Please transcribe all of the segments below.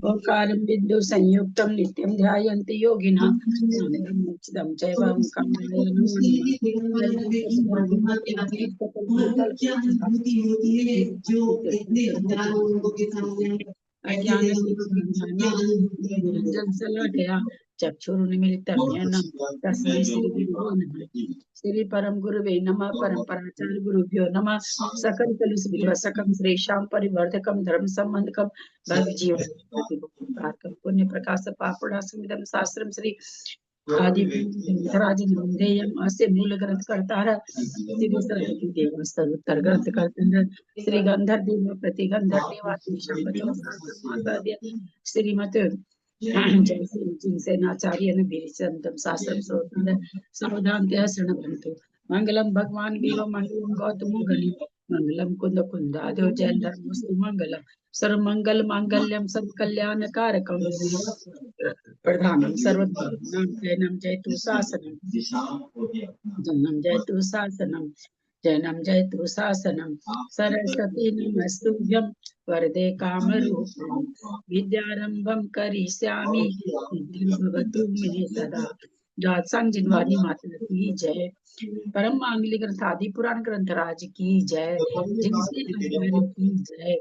ओंकारं बिंदु संयुक्तं नित्यं ध्यायन्ति योगिनः मोक्षदं चैव ओंकाराय नमः। चक्षुरुन्मीलितं येन तस्मै श्रीगुरुवे नमः। श्री परम गुरुवे नमः। परम्पराचार्य गुरुभ्यो नमः। सकल कलुषविध्वंसकं श्रेषां परिवर्धकं धर्म संबंधकं भक्तजीवनकारकं पुण्य प्रकाश पापणासमिदं शास्त्रं श्री आदि ग्रंथराजनंदेयम् अस्य मूल ग्रंथ कर्तारः श्री सरस्वती देवस्तव उत्तर ग्रंथ कर्ता श्री गंधर देव प्रतिगंधर देवादिशापतिमासाद्य श्रीमत जय श्री जिनसेनाचार्य बिरिचंदम शास्त्रम श्रोतंद सावधानतया शृण्वन्तु। मंगलम भगवान वीरो मंगलम गौतमो गणि मंगलम कुंद कुंदादो जैन धर्मस्तु मंगलम सर्वमंगल मांगल्यम सब कल्याणकारकम प्रधानम सर्वधर्माणां जैनम जयतु शासनम जन्मं जयतु शासनम जैनम जयतु शासनम सरस्वती नमस्तुभ्यं वरदे कामरूपिणि विद्यारंभं करिष्यामि सिद्धिं भवतु मे सदा। जात्संग जिनवानी माता की जय। परम मांगलिक ग्रंथ आदि पुराण ग्रंथ राज की जय। जिनसे आचार्य की जय।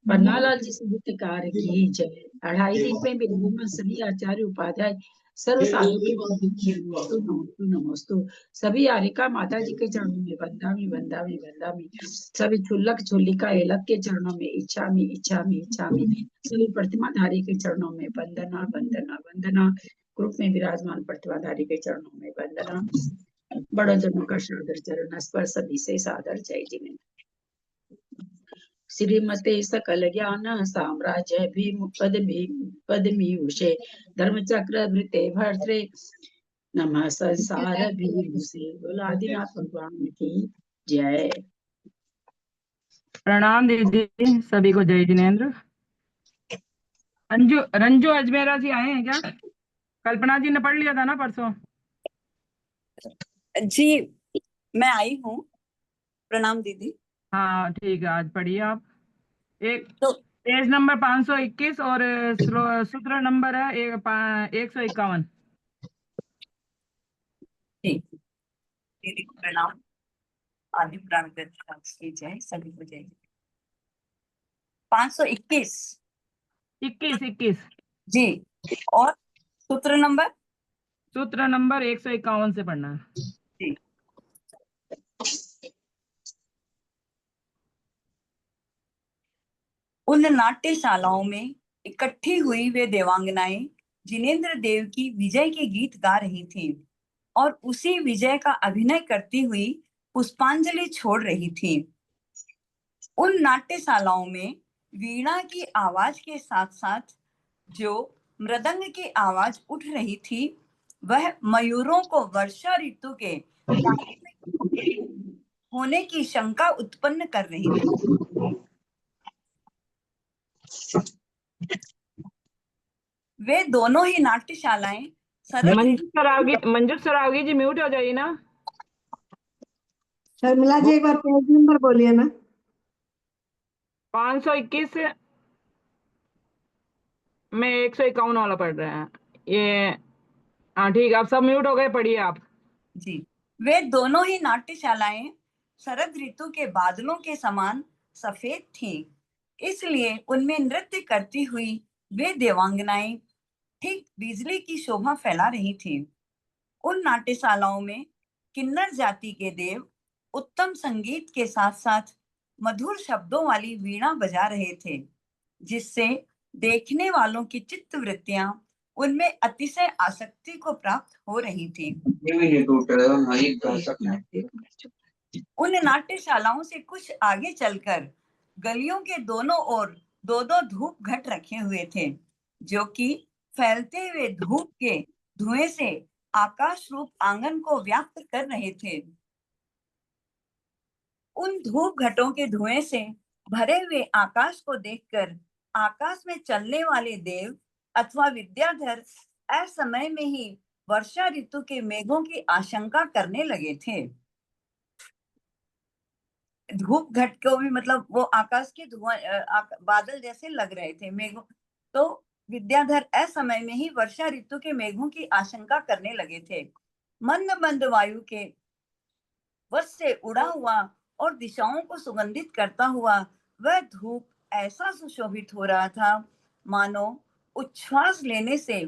पन्नालाल जी साहित्यकार की जय। अढ़ाई दिन में विद्यमान सभी आचार्य उपाध्याय सर्व साधु नमस्तु। सभी आरिका माता जी के चरणों में वंदामी वंदामी वंदामी। सभी छुल्लक छुल्लिका एलक के चरणों में इच्छामी इच्छामी इच्छामी। सभी प्रतिमाधारी के चरणों में वंदना वंदना वंदना। ग्रुप में विराजमान प्रतिमाधारी के चरणों में वंदना। बड़ा जनों का सादर चरण स्पर्श सभी से सादर जय जिने। श्रीमते सकल ज्ञान साम्राज्य पदमीयुषे धर्मचक्र वृते भर्त्रे नमः संसार भीमुषे। बोलो आदिनाथ भगवान की जय। प्रणाम दीदी सभी को। जय जिनेन्द्र। रंजू अजमेरा जी आए हैं क्या? कल्पना जी ने पढ़ लिया था ना परसों? जी मैं आई हूँ। प्रणाम दीदी। हाँ ठीक है, आज पढ़िए आप। एक तो पेज नंबर 521 और सूत्र नंबर है 151। ठीक दीदी को प्रणाम। आदि पुराण ग्रंथ की जय। सभी को जय। 521 21 जी। और सूत्र नंबर 151 से पढ़ना है। जी। उन नाट्यशालाओं में इकट्ठी हुई वे देवांगनाएं जिनेन्द्र देव की विजय के गीत गा रही थीं और उसी विजय का अभिनय करती हुई पुष्पांजलि छोड़ रही थीं। उन नाट्यशालाओं में वीणा की आवाज के साथ साथ जो मृदंग की आवाज उठ रही थी वह मयूरों को वर्षा ऋतु के होने की शंका उत्पन्न कर रही थी। वे दोनों ही नाट्यशालाएं मंजू सरावगी जी म्यूट हो जाइए ना। शर्मिला जी एक बार पेज नंबर बोलिए ना। 521 में 151 वाला पढ़ रहे हैं ये। हाँ ठीक है, आप सब म्यूट हो गए, पढ़िए आप। जी। वे दोनों ही नाट्यशालाएं शरद ऋतु के बादलों के समान सफेद थीं, इसलिए उनमें नृत्य करती हुई वे देवांगनाएं ठीक बिजली की शोभा फैला रही थीं। उन नाट्यशालाओं में किन्नर जाति के देव उत्तम संगीत के साथ साथ मधुर शब्दों वाली वीणा बजा रहे थे, जिससे देखने वालों की चित्त वृत्तियां उनमें अतिशय आसक्ति को प्राप्त हो रही थी। उन नाट्यशालाओं से कुछ आगे चलकर गलियों के दोनों ओर दो दो धूप घट रखे हुए थे, जो कि फैलते हुए धूप के धुएं से आकाश रूप आंगन को व्याप्त कर रहे थे। उन धूप घटों के धुएं से भरे हुए आकाश को देखकर आकाश में चलने वाले देव अथवा विद्याधर असमय में ही वर्षा ऋतु के मेघों की आशंका करने लगे थे। धूप घट को भी मतलब वो आकाश के धुआं बादल जैसे लग रहे थे, मेघों तो विद्याधर असमय में ही वर्षा ऋतु के मेघों की आशंका करने लगे थे। मंद मंद वायु के वश से उड़ा हुआ और दिशाओं को सुगंधित करता हुआ वह धूप ऐसा सुशोभित हो रहा था मानो उच्छ्वास लेने से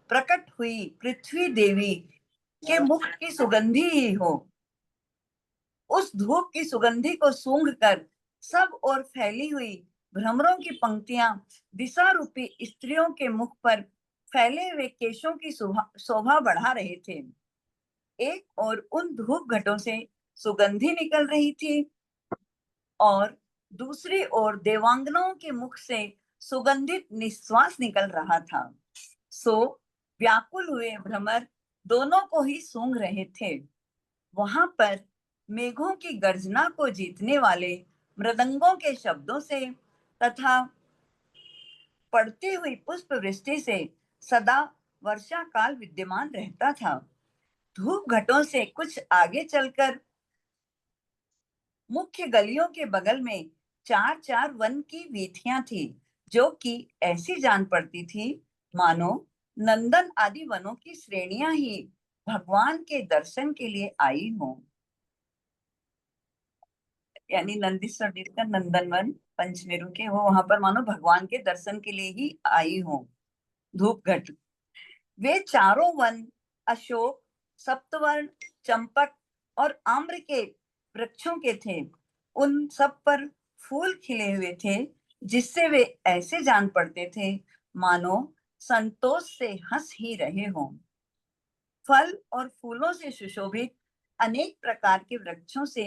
प्रकट हुई पृथ्वी देवी के मुख की सुगंधी ही हो। उस धूप की सुगंधी को सूंघ कर सब ओर फैली हुई भ्रमरों की पंक्तियां दिशा रूपी स्त्रियों के मुख पर फैले हुए केशों की शोभा बढ़ा रहे थे। एक और उन धूप घटों से सुगंधी निकल रही थी और दूसरी ओर देवांगनाओं के मुख से सुगंधित निश्वास निकल रहा था। सो व्याकुल हुए भ्रमर दोनों को ही सूंघ रहे थे। वहां पर मेघों की गर्जना को जीतने वाले मृदंगों के शब्दों से तथा पड़ती हुई पुष्प वृष्टि से सदा वर्षा काल विद्यमान रहता था। धूप घटों से कुछ आगे चलकर मुख्य गलियों के बगल में 4-4 वन की वीथियां थी, जो कि ऐसी जान पड़ती थी मानो नंदन आदि वनों की श्रेणियां ही भगवान के दर्शन के लिए आई हों। यानी नंदीश्वर जी का नंदनवन पंचमेरु के वो वहां पर मानो भगवान के दर्शन के लिए ही आई हों। धूप घट वे चारों वन अशोक, सप्तवर्ण, चंपक और आम्र के वृक्षों के थे। उन सब पर फूल खिले हुए थे, जिससे वे ऐसे जान पड़ते थे मानो संतोष से हंस ही रहे हों। फल और फूलों से सुशोभित अनेक प्रकार के वृक्षों से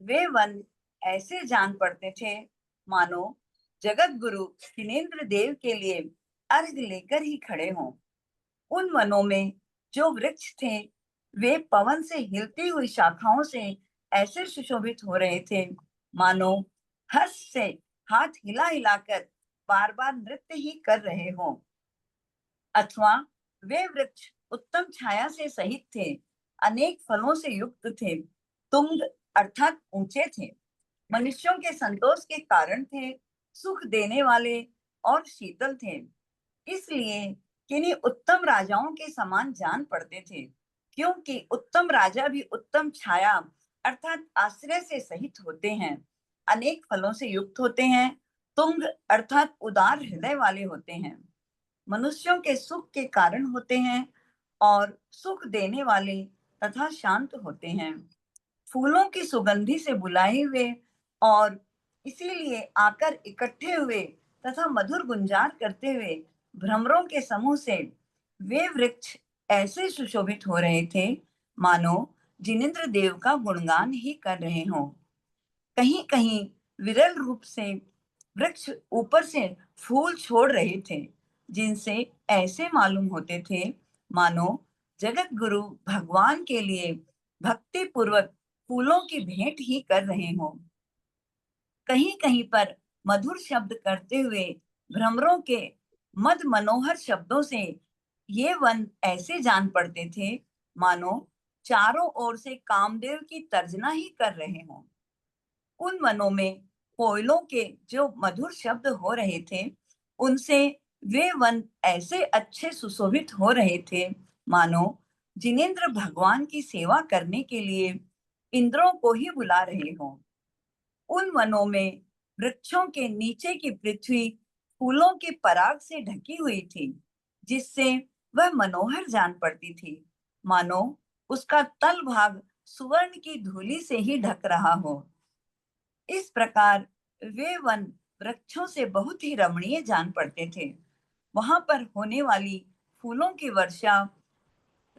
वे वन ऐसे जान पड़ते थे मानो जगत गुरु जिनेंद्र देव के लिए अर्घ लेकर ही खड़े हों। उन वनों में जो वृक्ष थे वे पवन से हिलती हुई शाखाओं से ऐसे सुशोभित हो रहे थे मानो हर्ष से हाथ हिला हिलाकर बार बार नृत्य ही कर रहे हों। अथवा वे वृक्ष उत्तम छाया से सहित थे, अनेक फलों से युक्त थे, तुंग अर्थात ऊंचे थे, मनुष्यों के संतोष के कारण थे, सुख देने वाले और शीतल थे। इसलिए किन्हीं उत्तम राजाओं के समान जान पड़ते थे, क्योंकि उत्तम राजा भी उत्तम छाया अर्थात आश्रय से सहित होते हैं, अनेक फलों से युक्त होते हैं, तुंग अर्थात उदार हृदय वाले होते हैं, मनुष्यों के सुख के कारण होते हैं और सुख देने वाले तथा शांत होते हैं। फूलों की सुगंधी से बुलाए हुए और इसीलिए आकर इकट्ठे हुए तथा मधुर गुंजार करते हुए भ्रमरों के समूह से वे वृक्ष ऐसे सुशोभित हो रहे थे मानो जिनेंद्र देव का गुणगान ही कर रहे हों। कहीं कहीं विरल रूप से वृक्ष ऊपर से फूल छोड़ रहे थे, जिनसे ऐसे मालूम होते थे मानो जगत गुरु भगवान के लिए भक्ति पूर्वक फूलों की भेंट ही कर रहे हों। कहीं कहीं पर मधुर शब्द करते हुए भ्रमरों के मद मनोहर शब्दों से ये वन ऐसे जान पड़ते थे मानो चारों ओर से कामदेव की तर्जना ही कर रहे हों। उन वनों में कोयलों के जो मधुर शब्द हो रहे थे, उनसे वे वन ऐसे अच्छे सुशोभित हो रहे थे मानो जिनेंद्र भगवान की सेवा करने के लिए इंद्रों को ही बुला रहे हों। उन वनों में वृक्षों के नीचे की पृथ्वी फूलों के पराग से ढकी हुई थी, जिससे वह मनोहर जान पड़ती थी मानो उसका तल भाग सुवर्ण की धूली से ही ढक रहा हो। इस प्रकार वे वन वृक्षों से बहुत ही रमणीय जान पड़ते थे। वहां पर होने वाली फूलों की वर्षा,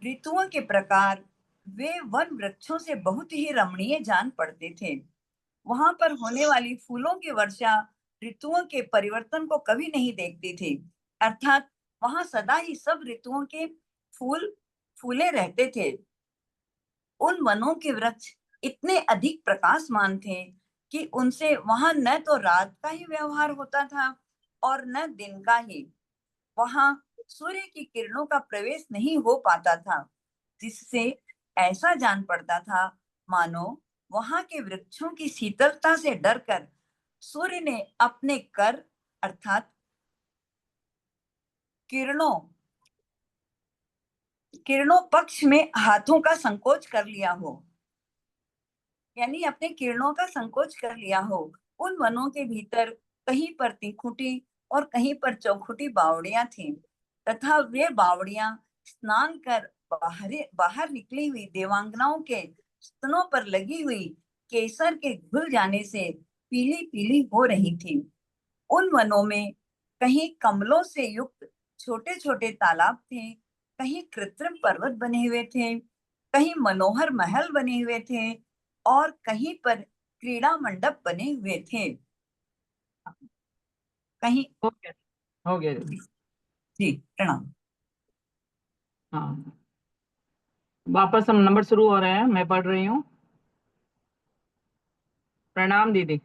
ऋतुओं के प्रकार वे वन वृक्षों से बहुत ही रमणीय जान पड़ते थे। वहां पर होने वाली फूलों की वर्षा ऋतुओं के परिवर्तन को कभी नहीं देखती थी, अर्थात वहां सदा ही सब ऋतुओं के फूल फूले रहते थे। उन वनों के वृक्ष इतने अधिक प्रकाशमान थे कि उनसे वहां न तो रात का ही व्यवहार होता था और न दिन का ही। वहां सूर्य की किरणों का प्रवेश नहीं हो पाता था, जिससे ऐसा जान पड़ता था मानो वहां के वृक्षों की शीतलता से डरकर सूर्य ने अपने कर अर्थात किरणों पक्ष में हाथों का संकोच कर लिया हो, यानी अपने किरणों का संकोच कर लिया हो। उन वनों के भीतर कहीं पर तिखुटी और कहीं पर चौखुटी बावड़ियां थीं, तथा वे बावड़ियां स्नान कर बाहर निकली हुई देवांगनाओं के स्तनों पर लगी हुई केसर के घुल जाने से पीली पीली हो रही थी। उन वनों में कहीं कमलों से युक्त छोटे छोटे तालाब थे, कहीं कृत्रिम पर्वत बने हुए थे, कहीं मनोहर महल बने हुए थे और कहीं पर क्रीड़ा मंडप बने हुए थे। कहीं हो गया दीदी। जी प्रणाम। हाँ, वापस हम नंबर शुरू हो रहे हैं, मैं पढ़ रही हूँ। प्रणाम दीदी।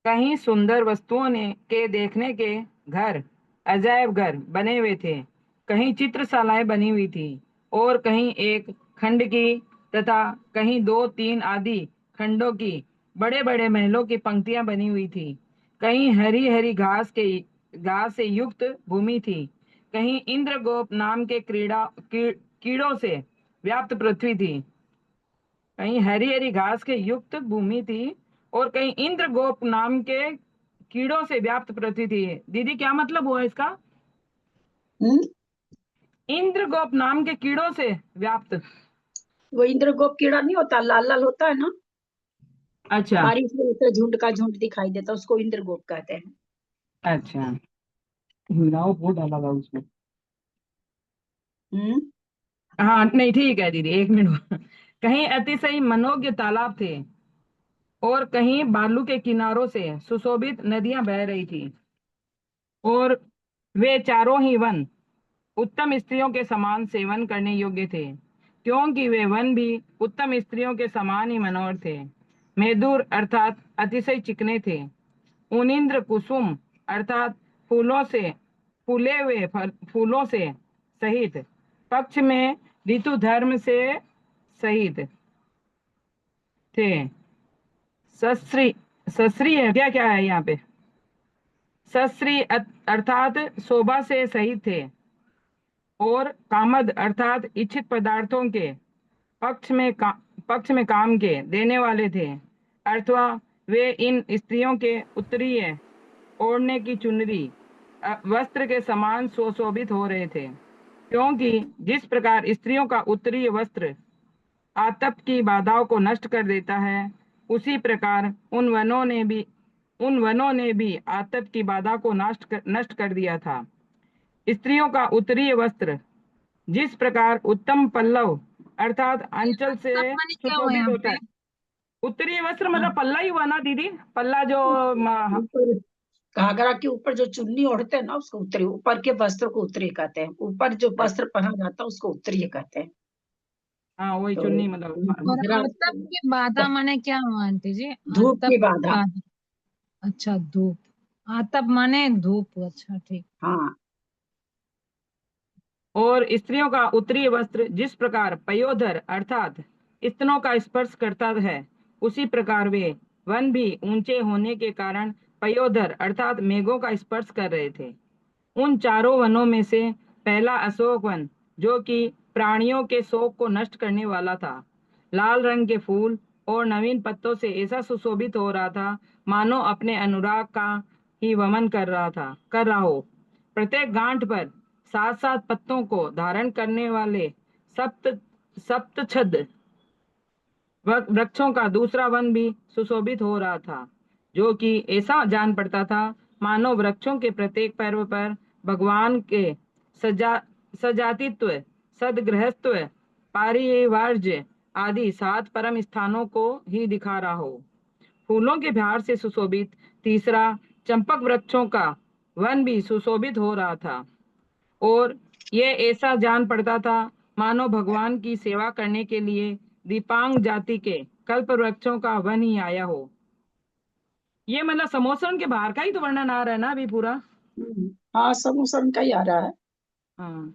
कहीं सुंदर वस्तुओं ने के देखने के घर, अजायब घर बने हुए थे, कहीं चित्रशालाएं बनी हुई थी और कहीं एक खंड की तथा कहीं दो तीन आदि खंडों की बड़े बड़े महलों की पंक्तियां बनी हुई थी। कहीं हरी हरी घास से युक्त भूमि थी, कहीं इंद्रगोप नाम के कीड़ों से व्याप्त पृथ्वी थी। कहीं हरी हरी घास के युक्त भूमि थी और कहीं इंद्रगोप नाम के कीड़ों से व्याप्त पृथ्वी थी। दीदी क्या मतलब हुआ इसका? इंद्रगोप नाम के कीड़ों से व्याप्त। वो इंद्रगोप कीड़ा नहीं होता, लाल लाल होता है ना, अच्छा बारिश में उसे झुंड का झुंड दिखाई देता, उसको इंद्रगोप कहते हैं। अच्छा, हिलाओ वो डाला हुआ उसमें। हम्म हाँ नहीं ठीक है दीदी, एक मिनट। कहीं अतिशय मनोज्ञ तालाब थे और कहीं बालू के किनारों से सुशोभित नदियां बह रही थी और वे चारों ही वन उत्तम स्त्रियों के समान सेवन करने योग्य थे, क्योंकि वे वन भी उत्तम स्त्रियों के समान ही मनोहर थे। मेदुर अर्थात अतिशय चिकने थे। उनिंद्र कुसुम अर्थात फूले हुए फूलों से सहित, पक्ष में ऋतु धर्म से सहित थे। सस्त्री सस्त्री है क्या, क्या है यहाँ पे? सस्त्री अर्थात शोभा से सहित थे और कामद अर्थात इच्छित पदार्थों के पक्ष में काम के देने वाले थे, अथवा वे इन स्त्रियों के उत्तरीय ओढ़ने की चुनरी वस्त्र के समान सुशोभित हो रहे थे, क्योंकि जिस प्रकार स्त्रियों का उत्तरीय वस्त्र आतप की बाधाओं को नष्ट कर देता है, उसी प्रकार उन वनों ने भी आतप की बाधा को नष्ट कर दिया था। स्त्रियों का उत्तरीय वस्त्र जिस प्रकार उत्तम पल्लव अर्थात अंचल से सुशोभित होता है। उत्तरीय वस्त्र मतलब पल्ला ही हुआ ना दीदी? पल्ला जो ऊपर घाघरा के ऊपर जो चुन्नी ओढ़ते हैं ना, उसको उत्तरी, ऊपर के वस्त्र को उत्तरी कहते हैं, ऊपर जो वस्त्र पहना जाता है उसको उत्तरी कहते हैं। हाँ वही तो चुन्नी मतलब। और आतप की बाधा माने क्या हुआ आंटी जी? धूप आतप की बाधा। अच्छा धूप, आतप माने धूप। अच्छा ठीक। हाँ, और स्त्रियों का उत्तरीय वस्त्र जिस प्रकार पयोधर अर्थात स्तनों का स्पर्श करता है, उसी प्रकार वे वन भी ऊंचे होने के कारण पयोधर अर्थात मेघों का स्पर्श कर रहे थे। उन चारों वनों में से पहला अशोक वन, जो कि प्राणियों के शोक को नष्ट करने वाला था, लाल रंग के फूल और नवीन पत्तों से ऐसा सुशोभित हो रहा था मानो अपने अनुराग का ही वमन कर रहा हो। प्रत्येक गांठ पर सात सात पत्तों को धारण करने वाले सप्तछद वृक्षों का दूसरा वन भी सुशोभित हो रहा था, जो कि ऐसा जान पड़ता था मानो वृक्षों के प्रत्येक पर्व पर भगवान के सजातित्व, सदगृहत्व, पारिवार्य आदि सात परम स्थानों को ही दिखा रहा हो। फूलों के भार से सुशोभित तीसरा चंपक वृक्षों का वन भी सुशोभित हो रहा था और ये ऐसा जान पड़ता था मानो भगवान की सेवा करने के लिए दीपांग जाति के कल्प वृक्षों का वन ही आया हो। ये मतलब समोसरण के बाहर का ही तो वर्णन आ रहा है ना अभी पूरा? हाँ समोसन का ही आ रहा है। हाँ।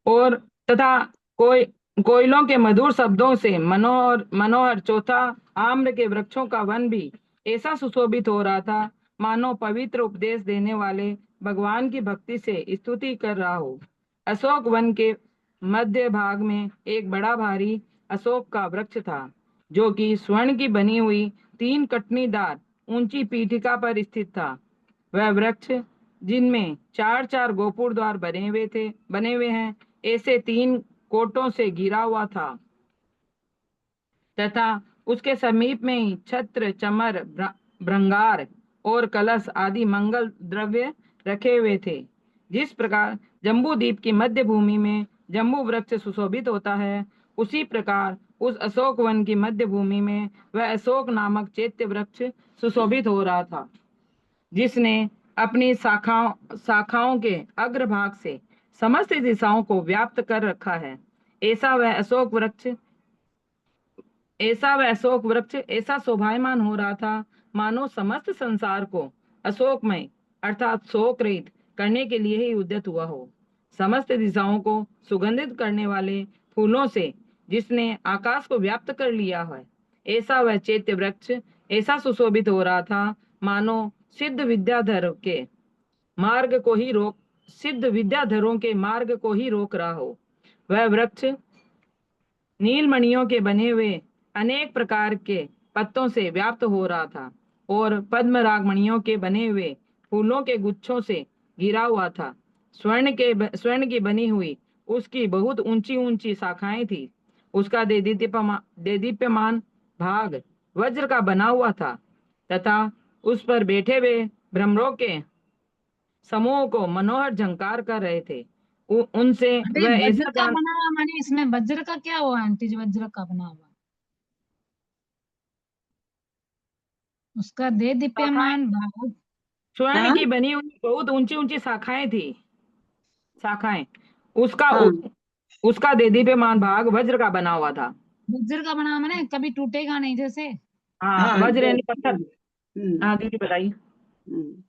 और तथा कोयलों के मधुर शब्दों से मनोहर चौथा आम्र के वृक्षों का वन भी ऐसा सुशोभित हो रहा था मानो पवित्र उपदेश देने वाले भगवान की भक्ति से स्तुति कर रहा हो। अशोक वन के मध्य भाग में एक बड़ा भारी अशोक का वृक्ष था, जो कि स्वर्ण की बनी हुई 3 कटनीदार ऊंची पीठिका पर स्थित था। वह वृक्ष, जिनमें 4-4 गोपुर द्वार बने हुए हैं, ऐसे 3 कोटों से घिरा हुआ था तथा उसके समीप में ही छत्र, चमर, भृंगार और कलश आदि मंगल द्रव्य रखे हुए थे। जिस प्रकार जम्बू द्वीप की मध्य भूमि में जम्बू वृक्ष सुशोभित होता है, उसी प्रकार उस अशोक वन की मध्य भूमि में वह अशोक नामक चैत्य वृक्ष सुशोभित हो रहा था, जिसने अपनी शाखाओं के अग्रभाग से समस्त दिशाओं को व्याप्त कर रखा है। ऐसा वह अशोक वृक्ष ऐसा शोभायमान हो रहा था मानो समस्त संसार को अशोकमय अर्थात शोक रहित करने के लिए ही उद्यत हुआ हो। समस्त दिशाओं को सुगंधित करने वाले फूलों से जिसने आकाश को व्याप्त कर लिया है, ऐसा वह चैत्य वृक्ष ऐसा सुशोभित हो रहा था मानो सिद्ध विद्याधरों के मार्ग को ही रोक रहा हो। वह वृक्ष नीलमणियों के बने हुए अनेक प्रकार के पत्तों से व्याप्त हो रहा था और पद्मराग मणियों के बने हुए फूलों के गुच्छों से घिरा हुआ था। स्वर्ण की बनी हुई उसकी बहुत ऊंची ऊंची शाखाएं थी। उसका देदीप्यमान भाग वज्र का बना हुआ था तथा उस पर बैठे हुए भ्रमरों के समूह को मनोहर झंकार कर रहे थे। उनसे अरे वह वज्र ऐसा का बना हुआ माने इसमें वज्र का क्या हुआ आंटी? वज्र का बना हुआ उसका दे दीप्यमान भाग। स्वर्ण हाँ की बनी हुई बहुत ऊंची ऊंची शाखाएं उसका हाँ उसका देदीप्यमान भाग वज्र का बना हुआ था। वज्र का बना हुआ माने कभी टूटेगा नहीं जैसे। हाँ, हाँ वज्र यानी पत्थर। हम्म, हाँ दीदी बताइए। हम्म।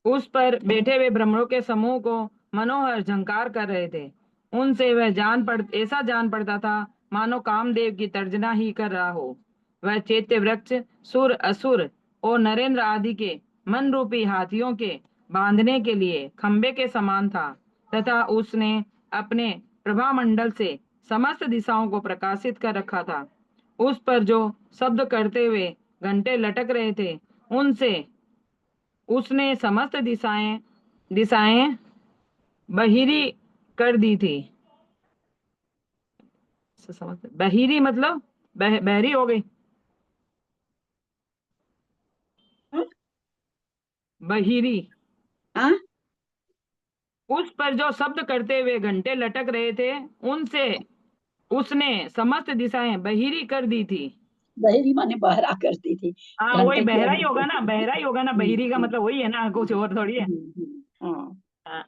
उस पर बैठे हुए भ्रमरों के समूह को मनोहर झंकार कर रहे थे। उनसे वह ऐसा जान पड़ता था मानो कामदेव की तर्जना ही कर रहा हो। वह चैत्य वृक्ष सुर, असुर और नरेंद्र आदि के मन रूपी हाथियों के बांधने के लिए खंबे के समान था तथा उसने अपने प्रभामंडल से समस्त दिशाओं को प्रकाशित कर रखा था। उस पर जो शब्द करते हुए घंटे लटक रहे थे, उनसे उसने समस्त दिशाएं बहिरी कर दी थी। बहिरी मतलब बहरी हो गई। बहिरी। हाँ उस पर जो शब्द करते हुए घंटे लटक रहे थे, उनसे उसने समस्त दिशाएं बहिरी कर दी थी। बहरी माने बहरा करती थी। हाँ वही घंटे की बहरा ही आवाज होगा ना, बहरा ही होगा ना, बहिरी का मतलब वही है ना, कुछ और थोड़ी है। हाँ हाँ।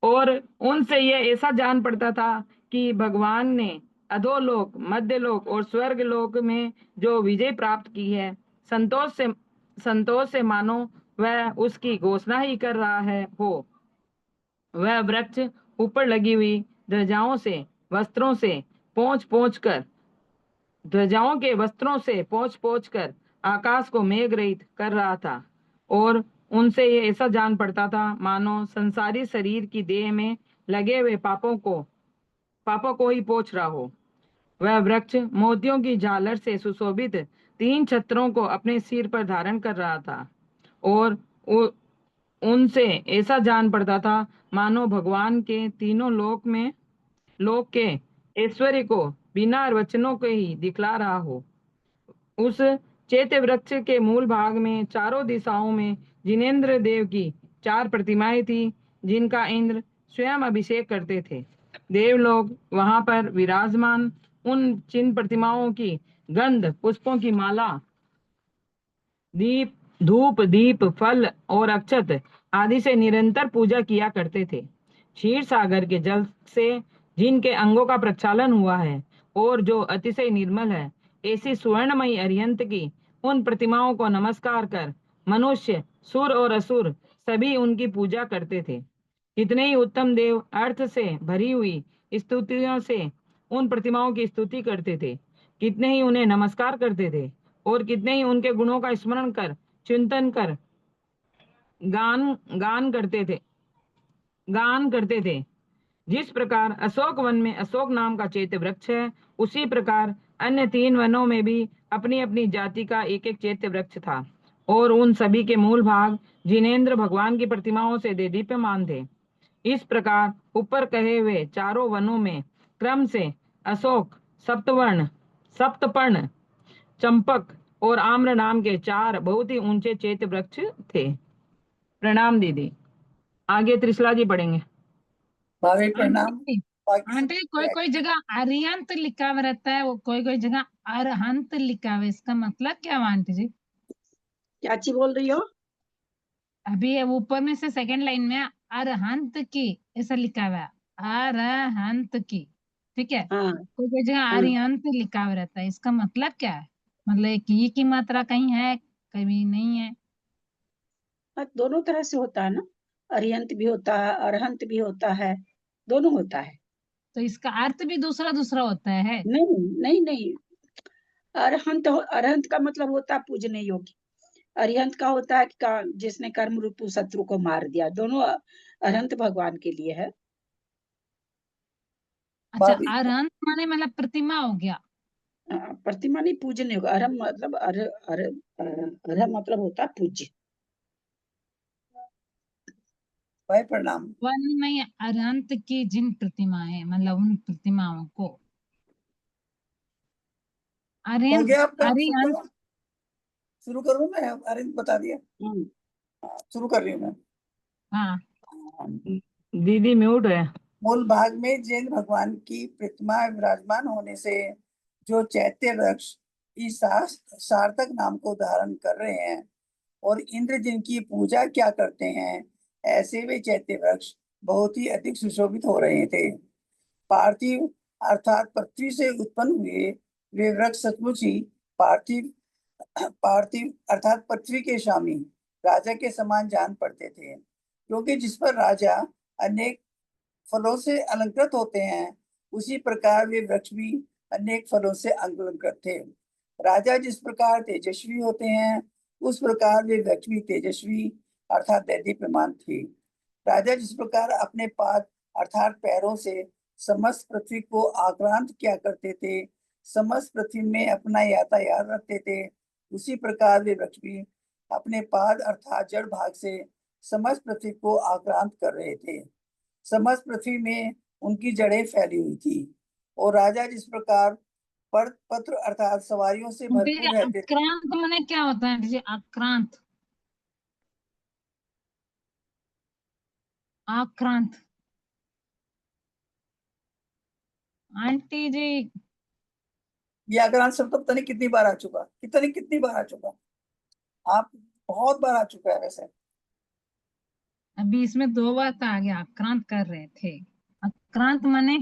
और उनसे ये ऐसा जान पड़ता था कि भगवान ने अधोलोक, मध्यलोक और स्वर्ग लोक में जो विजय प्राप्त की है, संतोष से मानो वह उसकी घोषणा ही कर रहा है हो। वह वृक्ष ऊपर लगी हुई ध्वजाओं से वस्त्रों से पोंछ पोंछ कर आकाश को मेघ रहित कर रहा था और उनसे ये ऐसा जान पड़ता था मानो संसारी शरीर की देह में लगे हुए पापों को ही पोंछ रहा हो। वह वृक्ष मोतियों की झालर से सुशोभित 3 छत्रों को अपने सिर पर धारण कर रहा था और उनसे ऐसा जान पड़ता था मानो भगवान के तीनों लोक के ऐश्वर्य को बिना वचनों के ही दिखला रहा हो। उस चैत्य वृक्ष के मूल भाग में चारों दिशाओं में जिनेन्द्र देव की 4 प्रतिमाएं थी, जिनका इंद्र स्वयं अभिषेक करते थे। देव लोग वहां पर विराजमान उन चिन्ह प्रतिमाओं की गंध पुष्पों की माला, धूप दीप फल और अक्षत आदि से निरंतर पूजा किया करते थे। क्षीर सागर के जल से जिनके अंगों का प्रक्षालन हुआ है और जो अतिशय निर्मल है, ऐसी स्वर्णमयी अरिहंत की उन प्रतिमाओं को नमस्कार कर मनुष्य, सुर और असुर सभी उनकी पूजा करते थे। कितने ही उत्तम देव अर्थ से भरी हुई स्तुतियों से उन प्रतिमाओं की स्तुति करते थे। कितने ही उन्हें नमस्कार करते थे और कितने ही उनके गुणों का स्मरण कर, चिंतन कर गान गान करते थे गान करते थे। जिस प्रकार अशोक वन में अशोक नाम का चैत्य वृक्ष है, उसी प्रकार अन्य 3 वनों में भी अपनी अपनी जाति का एक एक चैत्य वृक्ष था और उन सभी के मूल भाग जिनेंद्र भगवान की प्रतिमाओं से दीप्यमान थे। इस प्रकार ऊपर कहे हुए चारों वनों में क्रम से अशोक, सप्तवर्ण, सप्तपर्ण, चंपक और आम्र नाम के 4 बहुत ही ऊंचे चैत्य वृक्ष थे। प्रणाम दीदी। आगे त्रिशला जी पढ़ेंगे। भाभी प्रणाम। आंटी बाकी सब आंटी कोई कोई जगह अरिहंत लिखा हुआ रहता है, वो कोई कोई जगह अरहंत लिखा हुआ है, इसका मतलब क्या हुआ आंटी जी? क्या चीज बोल रही हो? अभी ये ऊपर में से सेकंड लाइन में अरहंत की ऐसा लिखा हुआ है, अरहंत की, ठीक है। हाँ कोई कोई जगह हाँ, अरिहंत लिखा हुआ रहता है, इसका मतलब क्या है? मतलब एक ई की मात्रा कहीं है, कहीं नहीं है। दोनों तरह से होता है ना, अरिहंत भी होता है, अरहंत भी होता है, दोनों होता है। तो इसका अर्थ भी दूसरा दूसरा होता है। नहीं नहीं नहीं, अरहंत का मतलब होता है पूजने योग्य। अरिहंत का होता है कि जिसने कर्म रूप शत्रु को मार दिया। दोनों अरहंत भगवान के लिए है। अच्छा, भाभी अरहंत माने मतलब प्रतिमा हो गया। प्रतिमा नहीं, पूजने योग्य। अरहम मतलब अरहम मतलब होता है पूज्य। भाई प्रणाम। वन में अरहंत की जिन प्रतिमाएं, मतलब उन प्रतिमाओं को हो अरिहंत गया आपका? अरिहंत। शुरू करूँ मैं? अरे बता दिया। हम्म, शुरू कर रही हूँ मैं। हाँ, दीदी म्यूट है। मूल भाग में जैन भगवान की प्रतिमा विराजमान होने से जो चैत्य वृक्ष इस सार्थक नाम को धारण कर रहे हैं और इंद्र जिनकी पूजा क्या करते हैं, ऐसे वे चैत्य वृक्ष बहुत ही अधिक सुशोभित हो रहे थे। पार्थिव अर्थात पृथ्वी से उत्पन्न हुए वे वृक्ष सचमुच ही पार्थिव पार्थिव अर्थात पृथ्वी के स्वामी राजा के समान जान पड़ते थे, क्योंकि जिस पर राजा अनेक फलों से अलंकृत होते हैं, उसी प्रकार वे वृक्ष भी अनेक फलों से अलंकृत थे। राजा जिस प्रकार तेजस्वी होते हैं, उस प्रकार वे वृक्ष भी तेजस्वी अर्थात दैदीप्यमान थे। राजा जिस प्रकार अपने पाद अर्थात पैरों से समस्त पृथ्वी को आक्रांत किया करते थे, समस्त पृथ्वी में अपना यातायात रखते थे, उसी प्रकार वे वृक्ष भी अपने पाद अर्थात जड़ भाग से समस्त पृथ्वी को आक्रांत कर रहे थे। समस्त पृथ्वी में उनकी जड़ें फैली हुई थी। और राजा जिस प्रकार पत्र अर्थात सवारियों से आंटी जी, भरपूर रहते थे। आक्रांत माने क्या होता है आंटी जी? आक्रांत, आक्रांत आंटी जी। ये आक्रांत शब्द तो पता नहीं कितनी बार आ चुका, कितनी बार आ चुका। आप बहुत बार आ चुका है वैसे। अभी इसमें 2 बार तो आ गया, आक्रांत कर रहे थे। आक्रांत माने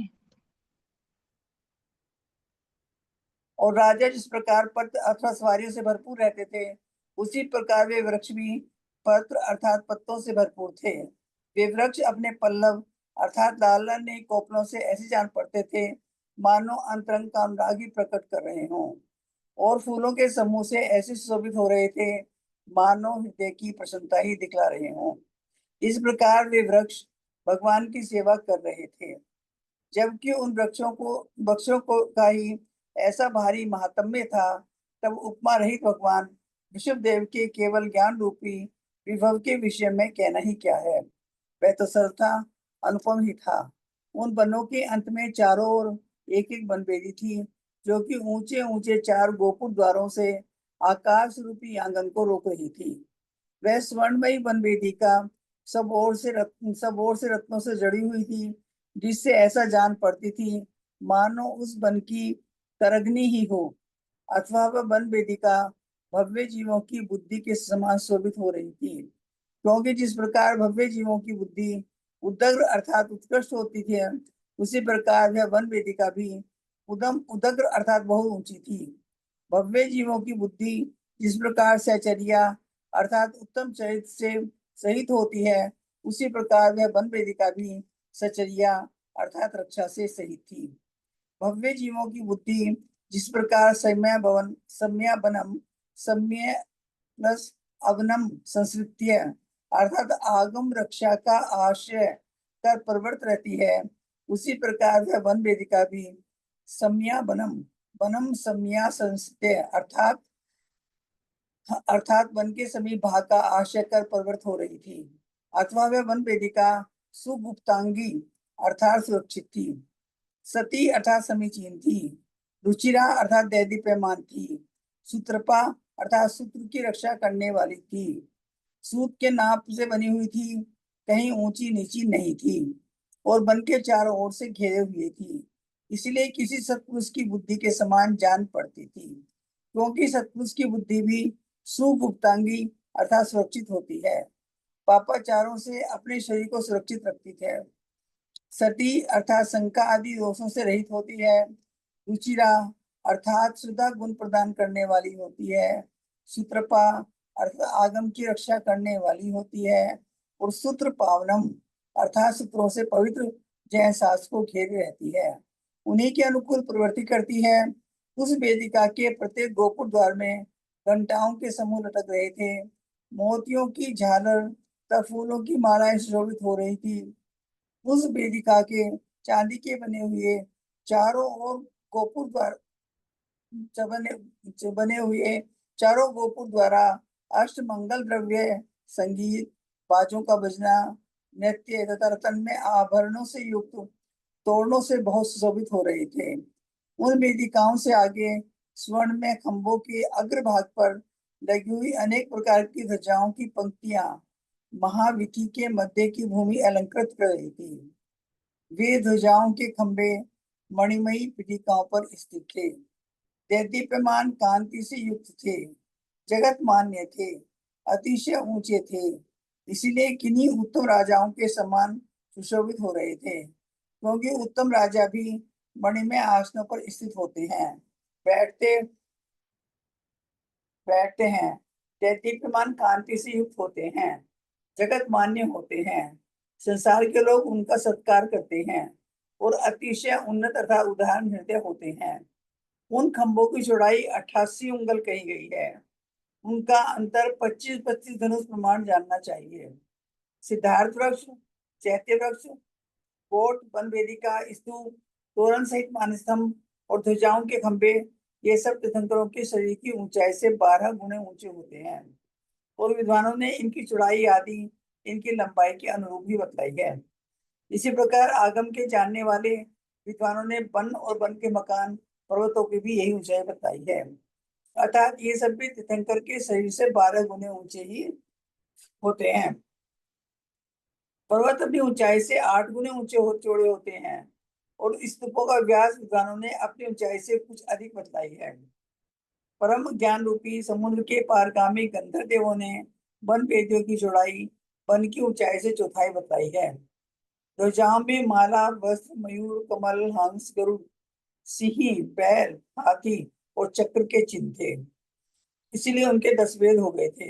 और राजा जिस प्रकार पत्र अथवा सवारियों से भरपूर रहते थे, उसी प्रकार वे वृक्ष भी पत्र अर्थात पत्तों से भरपूर थे। वे वृक्ष अपने पल्लव अर्थात लाल ने कोपलों से ऐसे जान पड़ते थे मानो अंतरंग कामरागी प्रकट कर रहे हों, और फूलों के समूह से ऐसे सुशोभित हो रहे थे मानो हृदय की प्रसन्नता ही दिखला रहे हों। इस प्रकार वे वृक्ष भगवान की सेवा कर रहे थे, जबकि उन वृक्षों को का ही ऐसा भारी महात्म्य था। तब उपमा रहित भगवान ऋषभदेव के केवल ज्ञान रूपी विभव के विषय में कहना ही क्या है, वह तो सर्वथा अनुपम ही था। उन वनों के अंत में चारों ओर एक एक वनवेदी थी, जो कि ऊंचे ऊंचे 4 गोपुर द्वारों से आकाश रूपी आंगन को रोक रही थी। वह स्वर्णमयी वनवेदिका सब ओर से रत्नों से जड़ी हुई थी, जिससे ऐसा जान पड़ती थी मानो उस वन की तरगनी ही हो, अथवा वह वन वेदिका भव्य जीवों की बुद्धि के समान शोभित हो रही थी। क्योंकि जिस प्रकार भव्य जीवों की बुद्धि उदग्र अर्थात उत्कृष्ट होती थी, उसी प्रकार वह वन वेदिका भी उदग्र अर्थात बहुत ऊंची थी। भव्य जीवों की बुद्धि जिस प्रकार सहचर्या अर्थात उत्तम चरित्र से सहित होती है, उसी प्रकार वह वन वेदिका भी सचर्या अर्थात रक्षा से सहित थी। भव्य जीवों की बुद्धि जिस प्रकार सम्याबनम सम्य प्लस अवनम संस्कृत्य अर्थात आगम रक्षा का आशय कर प्रवृत्त रहती है, उसी प्रकार वह वन वेदिका भी सम्याबनम वनम सम्या संस्कृत्य अर्थात वन के समीप भाग का आशय कर प्रवृत्त हो रही थी, अथवा वह वन वेदिका सुगुप्तांगी अर्थात सुरक्षित थी, सती अर्थात समीचीन थी, रुचिरा अर्थात दैदीप्यमान थी, सूत्रपा अर्थात सूत्र की रक्षा करने वाली थी, सूत के नाप से बनी हुई थी, कहीं ऊंची नीची नहीं थी, और वन के चारों ओर से घेरे हुए थी, इसलिए किसी सत्पुरुष की बुद्धि के समान जान पड़ती थी, क्योंकि सत्पुरुष की बुद्धि भी सुगुप्तांगी अर्थात सुरक्षित होती है, पापाचारों से अपने शरीर को सुरक्षित रखती है, सती अर्थात शंका आदि दोषों से रहित होती है, रुचिरा अर्थात शुद्ध गुण प्रदान करने वाली होती है, सूत्रपा अर्थात आगम की रक्षा करने वाली होती है, और सूत्र पावनम अर्थात सूत्रों से पवित्र जैन शास्त्र को घेरे रहती है, उन्हीं के अनुकूल प्रवृत्ति करती है। उस वेदिका के प्रत्येक गोपुर द्वार में घंटाओं के समूह लटक रहे थे, मोतियों की झालर तथा फूलों की मालाएं सुशोभित हो रही थी। उस वेदिका के चांदी के बने हुए चारों ओर गोपुर द्वार बने हुए चारों गोपुर द्वारा अष्ट मंगल द्रव्य, संगीत, बाजों का बजना, नृत्य तथा रतन में आभरणों से युक्त तोरणों से बहुत सुशोभित हो रहे थे। उन वेदिकाओं से आगे स्वर्ण में खंभों के अग्रभाग पर लगी हुई अनेक प्रकार की ध्वजाओं की पंक्तियां महावीथी के मध्य की भूमि अलंकृत कर रही थी। वे ध्वजाओं के खंभे मणिमयी पीठिकाओं पर स्थित थे, दैदीप्यमान कांति से युक्त थे, जगत मान्य थे, अतिशय ऊंचे थे, इसीलिए किन्हीं उत्तम राजाओं के समान सुशोभित हो रहे थे, क्योंकि उत्तम राजा भी मणिमय आसनों पर स्थित होते हैं, बैठते हैं, दैदीप्यमान कांति से युक्त होते हैं, जगत मान्य होते हैं, संसार के लोग उनका सत्कार करते हैं और अतिशय उन्नत तथा उदाहरण हृदय होते हैं। उन खंभों की चौड़ाई 88 उंगल कही गई है, उनका अंतर 25-25 धनुष प्रमाण जानना चाहिए। सिद्धार्थ वृक्ष, चैत्य वृक्ष, कोट, वन वेदिका, स्तूप, तोरण सहित मानस्तंभ और ध्वजाओं के खंभे, ये सब तीर्थंकरों के शरीर की ऊंचाई से 12 गुने ऊंचे होते हैं, और विद्वानों ने इनकी चौड़ाई आदि इनकी लंबाई के अनुरूप ही बतलाई है। इसी प्रकार आगम के जानने वाले विद्वानों ने वन और वन के मकान पर्वतों की भी यही ऊंचाई बताई है, अर्थात ये सब भी तीर्थंकर के शरीर से 12 गुने ऊंचे ही होते हैं। पर्वत अपनी ऊंचाई से 8 गुने चौड़े होते हैं, और स्तूपों का व्यास विद्वानों ने अपनी ऊंचाई से कुछ अधिक बतलाई है। परम ज्ञान रूपी समुद्र के पारगामी गंधर्व देवों ने वन वेदियों की चौड़ाई वन की ऊंचाई से चौथाई बताई है। ध्वजाओं में माला, वस्त्र, मयूर, कमल, हंस, गरुड़, सिंह, बैल, हाथी और चक्र के चिन्ह थे, इसीलिए उनके 10 वेद हो गए थे।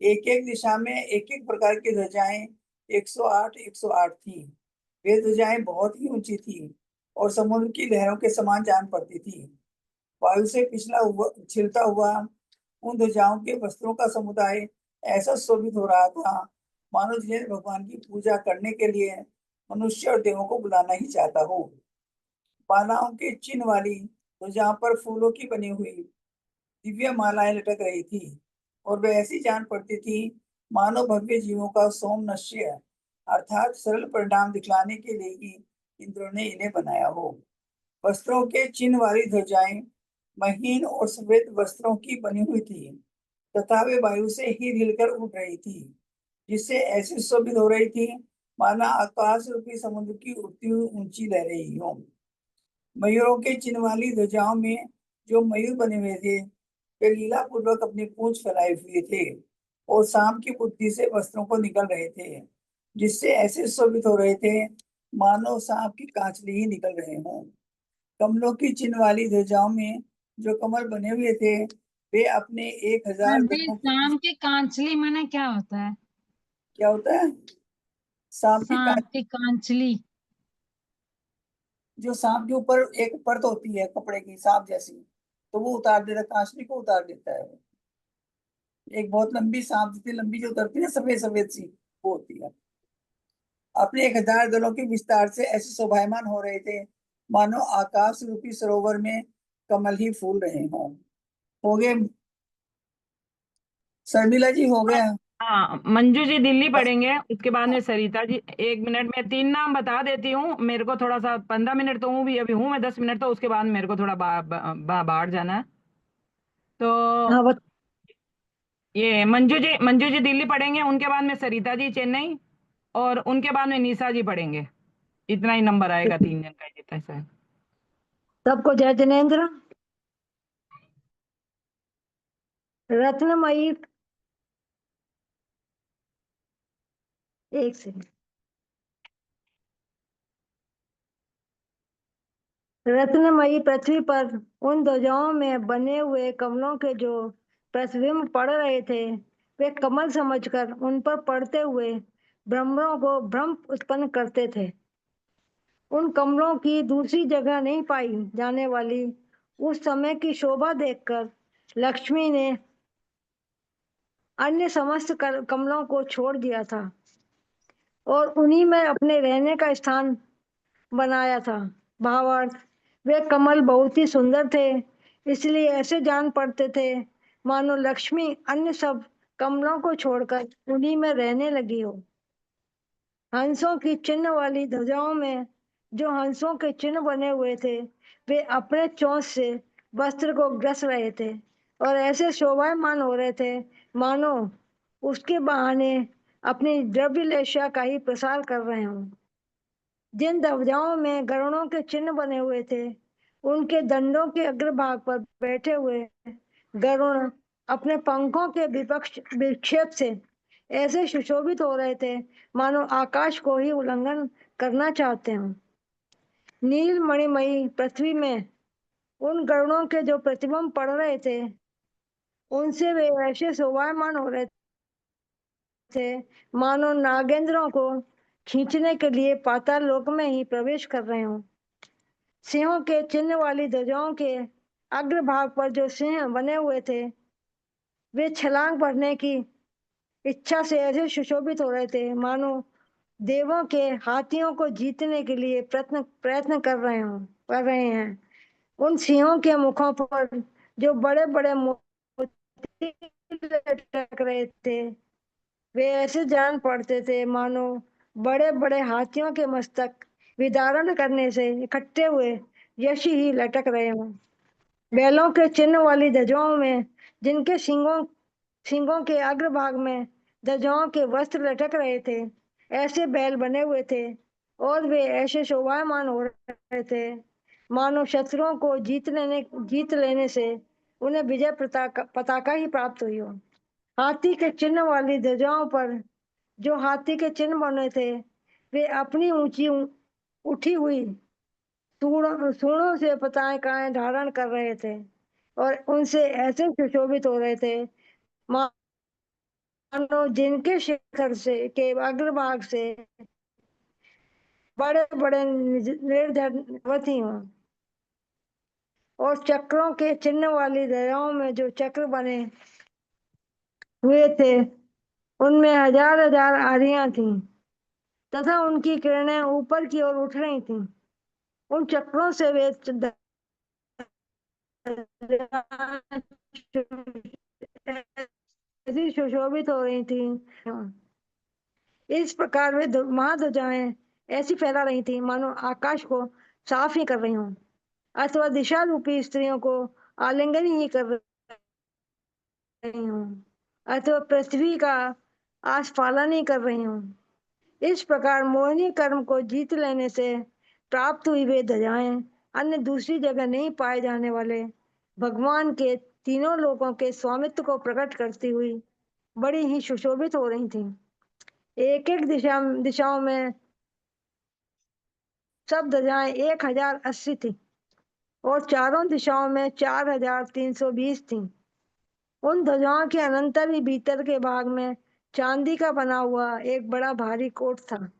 एक एक दिशा में एक एक प्रकार की ध्वजाएं 108 थी। वे ध्वजाएं बहुत ही ऊंची थी और समुद्र की लहरों के समान जान पड़ती थी। वायु से छिलता हुआ उन ध्वजाओं के वस्त्रों का समुदाय ऐसा शोभित हो रहा था, मानो जिन्हें भगवान की पूजा करने के लिए मनुष्य और देवों को बुलाना ही चाहता हो। मालाओं के चिन्ह वाली ध्वजाओं पर फूलों की बनी हुई दिव्य मालाएं लटक रही थी, और वे ऐसी जान पड़ती थी मानो भव्य जीवों का सोमनस्य अर्थात सरल परिणाम दिखलाने के लिए ही इंद्रों ने इन्हें बनाया हो। वस्त्रों के चिन्ह वाली ध्वजाएं महीन और सफेद वस्त्रों की बनी हुई थी, तथा वे वायु से ही हिलकर उड़ रही थी, जिससे ऐसी शोभित हो रही थी माना आकाश रूपी समुद्र की उड़ती हुई ऊंची लहरें ही हो। मयूरों के चिन्ह वाली ध्वजाओं में जो मयूर बने हुए थे, वे लीला पूर्वक अपनी पूंछ फैलाए हुए थे और सांप की बुद्धि से वस्त्रों को निकल रहे थे, जिससे ऐसे शोभित हो रहे थे मानो सांप की कांचली ही निकल रहे हों। कमलों की चिन्ह वाली ध्वजाओं में जो कमल बने हुए थे, वे अपने 1000 अभी शाम की कांचली माने क्या होता है? क्या होता है? सांप की सांप की कांचली जो सांप के ऊपर एक परत होती है कपड़े की, सांप जैसी, तो वो उतार देता है, कांचनी को उतार देता है। एक बहुत लंबी सांप जितनी लंबी जो उतरती है सफेद सफेद सी, वो होती है। अपने 1000 दलों के विस्तार से ऐसे शोभायमान हो रहे थे मानो आकाश रूपी सरोवर में कमल ही फूल रहे हों। हो गए शर्मिला जी, हो गया? हाँ, मंजू जी दिल्ली पढ़ेंगे, उसके बाद में सरिता जी। 1 मिनट में 3 नाम बता देती हूँ। मेरे को थोड़ा सा 15 मिनट तो हूँ भी, अभी हूँ मैं 10 मिनट, तो उसके बाद मेरे को थोड़ा बाहर जाना है। तो हाँ ये मंजू जी दिल्ली पढ़ेंगे, उनके बाद में सरिता जी चेन्नई, और उनके बाद में निशा जी पढ़ेंगे। इतना ही नंबर आएगा 3 जन का, जितना है। सबको जय जिनेन्द्र। रत्नमयी, एक सेकंड। रत्नमयी पृथ्वी पर उन ध्वजाओं में बने हुए कमलों के जो प्रतिबिंब पड़ रहे थे, वे कमल समझकर उन पर पड़ते हुए भ्रमरों को भ्रम उत्पन्न करते थे। उन कमलों की दूसरी जगह नहीं पाई जाने वाली उस समय की शोभा देखकर लक्ष्मी ने अन्य समस्त कमलों को छोड़ दिया था और उन्हीं में अपने रहने का स्थान बनाया था। भावार्थ, वे कमल बहुत ही सुंदर थे, इसलिए ऐसे जान पड़ते थे मानो लक्ष्मी अन्य सब कमलों को छोड़कर उन्हीं में रहने लगी हो। हंसों की चिन्ह वाली ध्वजाओं में जो हंसों के चिन्ह बने हुए थे, वे अपने चोंच से वस्त्र को ग्रस रहे थे और ऐसे शोभायमान हो रहे थे मानो उसके बहाने अपनी द्रव्यलेशा का ही प्रसार कर रहे हों। जिन ध्वजाओं में गरुड़ों के चिन्ह बने हुए थे, उनके दंडों के अग्रभाग पर बैठे हुए गरुड़ अपने पंखों के विक्षेप से ऐसे सुशोभित हो रहे थे मानो आकाश को ही उल्लंघन करना चाहते हों। नील मणिमयी पृथ्वी में उन गरुड़ों के जो प्रतिबिंब पड़ रहे थे, उनसे वे ऐसे शोभायमान हो रहे थे मानो नागेंद्रों को खींचने के लिए पाताल लोक में ही प्रवेश कर रहे हों। सिंहों के चिन्ह वाली ध्वजाओं के अग्रभाग पर जो सिंह बने हुए थे, वे छलांग भरने की इच्छा से ऐसे सुशोभित हो रहे थे मानो देवों के हाथियों को जीतने के लिए प्रयत्न कर रहे हैं। उन सिंहों के मुखों पर जो बड़े बड़े मोती लटक रहे थे, वे ऐसे जान पड़ते थे मानो बड़े बड़े हाथियों के मस्तक विदारण करने से इकट्ठे हुए यश ही लटक रहे हों। बैलों के चिन्ह वाली ध्वजाओं में जिनके सिंगों के अग्रभाग में ध्वजाओं के वस्त्र लटक रहे थे, ऐसे बैल बने हुए थे और वे ऐसे शोभायमान हो रहे थे मानो शत्रुओं को जीत लेने से उन्हें विजय पताका ही प्राप्त हुई हो। हाथी के चिन्ह वाली ध्वजाओं पर जो हाथी के चिन्ह बने थे, वे अपनी ऊंची उठी हुई सूढ़ों से पताकाएं धारण कर रहे थे और उनसे ऐसे सुशोभित हो रहे थे मानो जिनके शिखर से के अग्रभाग से बड़े बड़े निर्धनवती हों। और चक्रों के चिन्ह वाली ध्वजाओं में जो चक्र बने हुए थे, उनमें हजार हजार आरियां थीं तथा उनकी किरणें ऊपर की ओर उठ रही थीं। उन चक्रों से वे ऐसी सुशोभित हो रही थी। इस प्रकार वे महाध्वजाएं ऐसी फैला रही थी मानो आकाश को साफ ही कर रही हों अथवा दिशा रूपी स्त्रियों को आलिंगन ही कर रही हों अथवा पृथ्वी का आस्फालन ही कर रही हों। इस प्रकार मोहिनी कर्म को जीत लेने से प्राप्त हुई वे ध्वजाएं अन्य दूसरी जगह नहीं पाए जाने वाले भगवान के तीनों लोकों के स्वामित्व को प्रकट करती हुई बड़ी ही सुशोभित हो रही थी। एक एक दिशाओं में सब ध्वजाएं 1080 थी और चारों दिशाओं में 4320 थी। उन ध्वजाओं के अनंतर ही भीतर के भाग में चांदी का बना हुआ एक बड़ा भारी कोट था,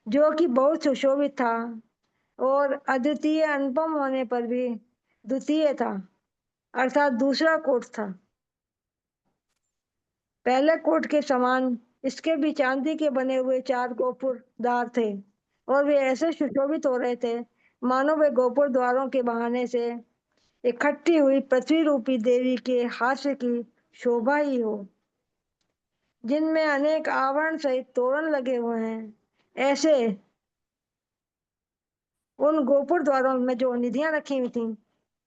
जो कि बहुत सुशोभित था और अद्वितीय अनुपम होने पर भी द्वितीय था, अर्थात दूसरा कोट था। पहले कोट के समान इसके भी चांदी के बने हुए 4 गोपुर द्वार थे और वे ऐसे सुशोभित हो रहे थे मानो वे गोपुर द्वारों के बहाने से इकट्ठी हुई पृथ्वी रूपी देवी के हास्य की शोभा ही हो, जिनमें अनेक आवरण सहित तोरण लगे हुए हैं। ऐसे उन गोपुर द्वारों में जो निधियां रखी हुई थीं,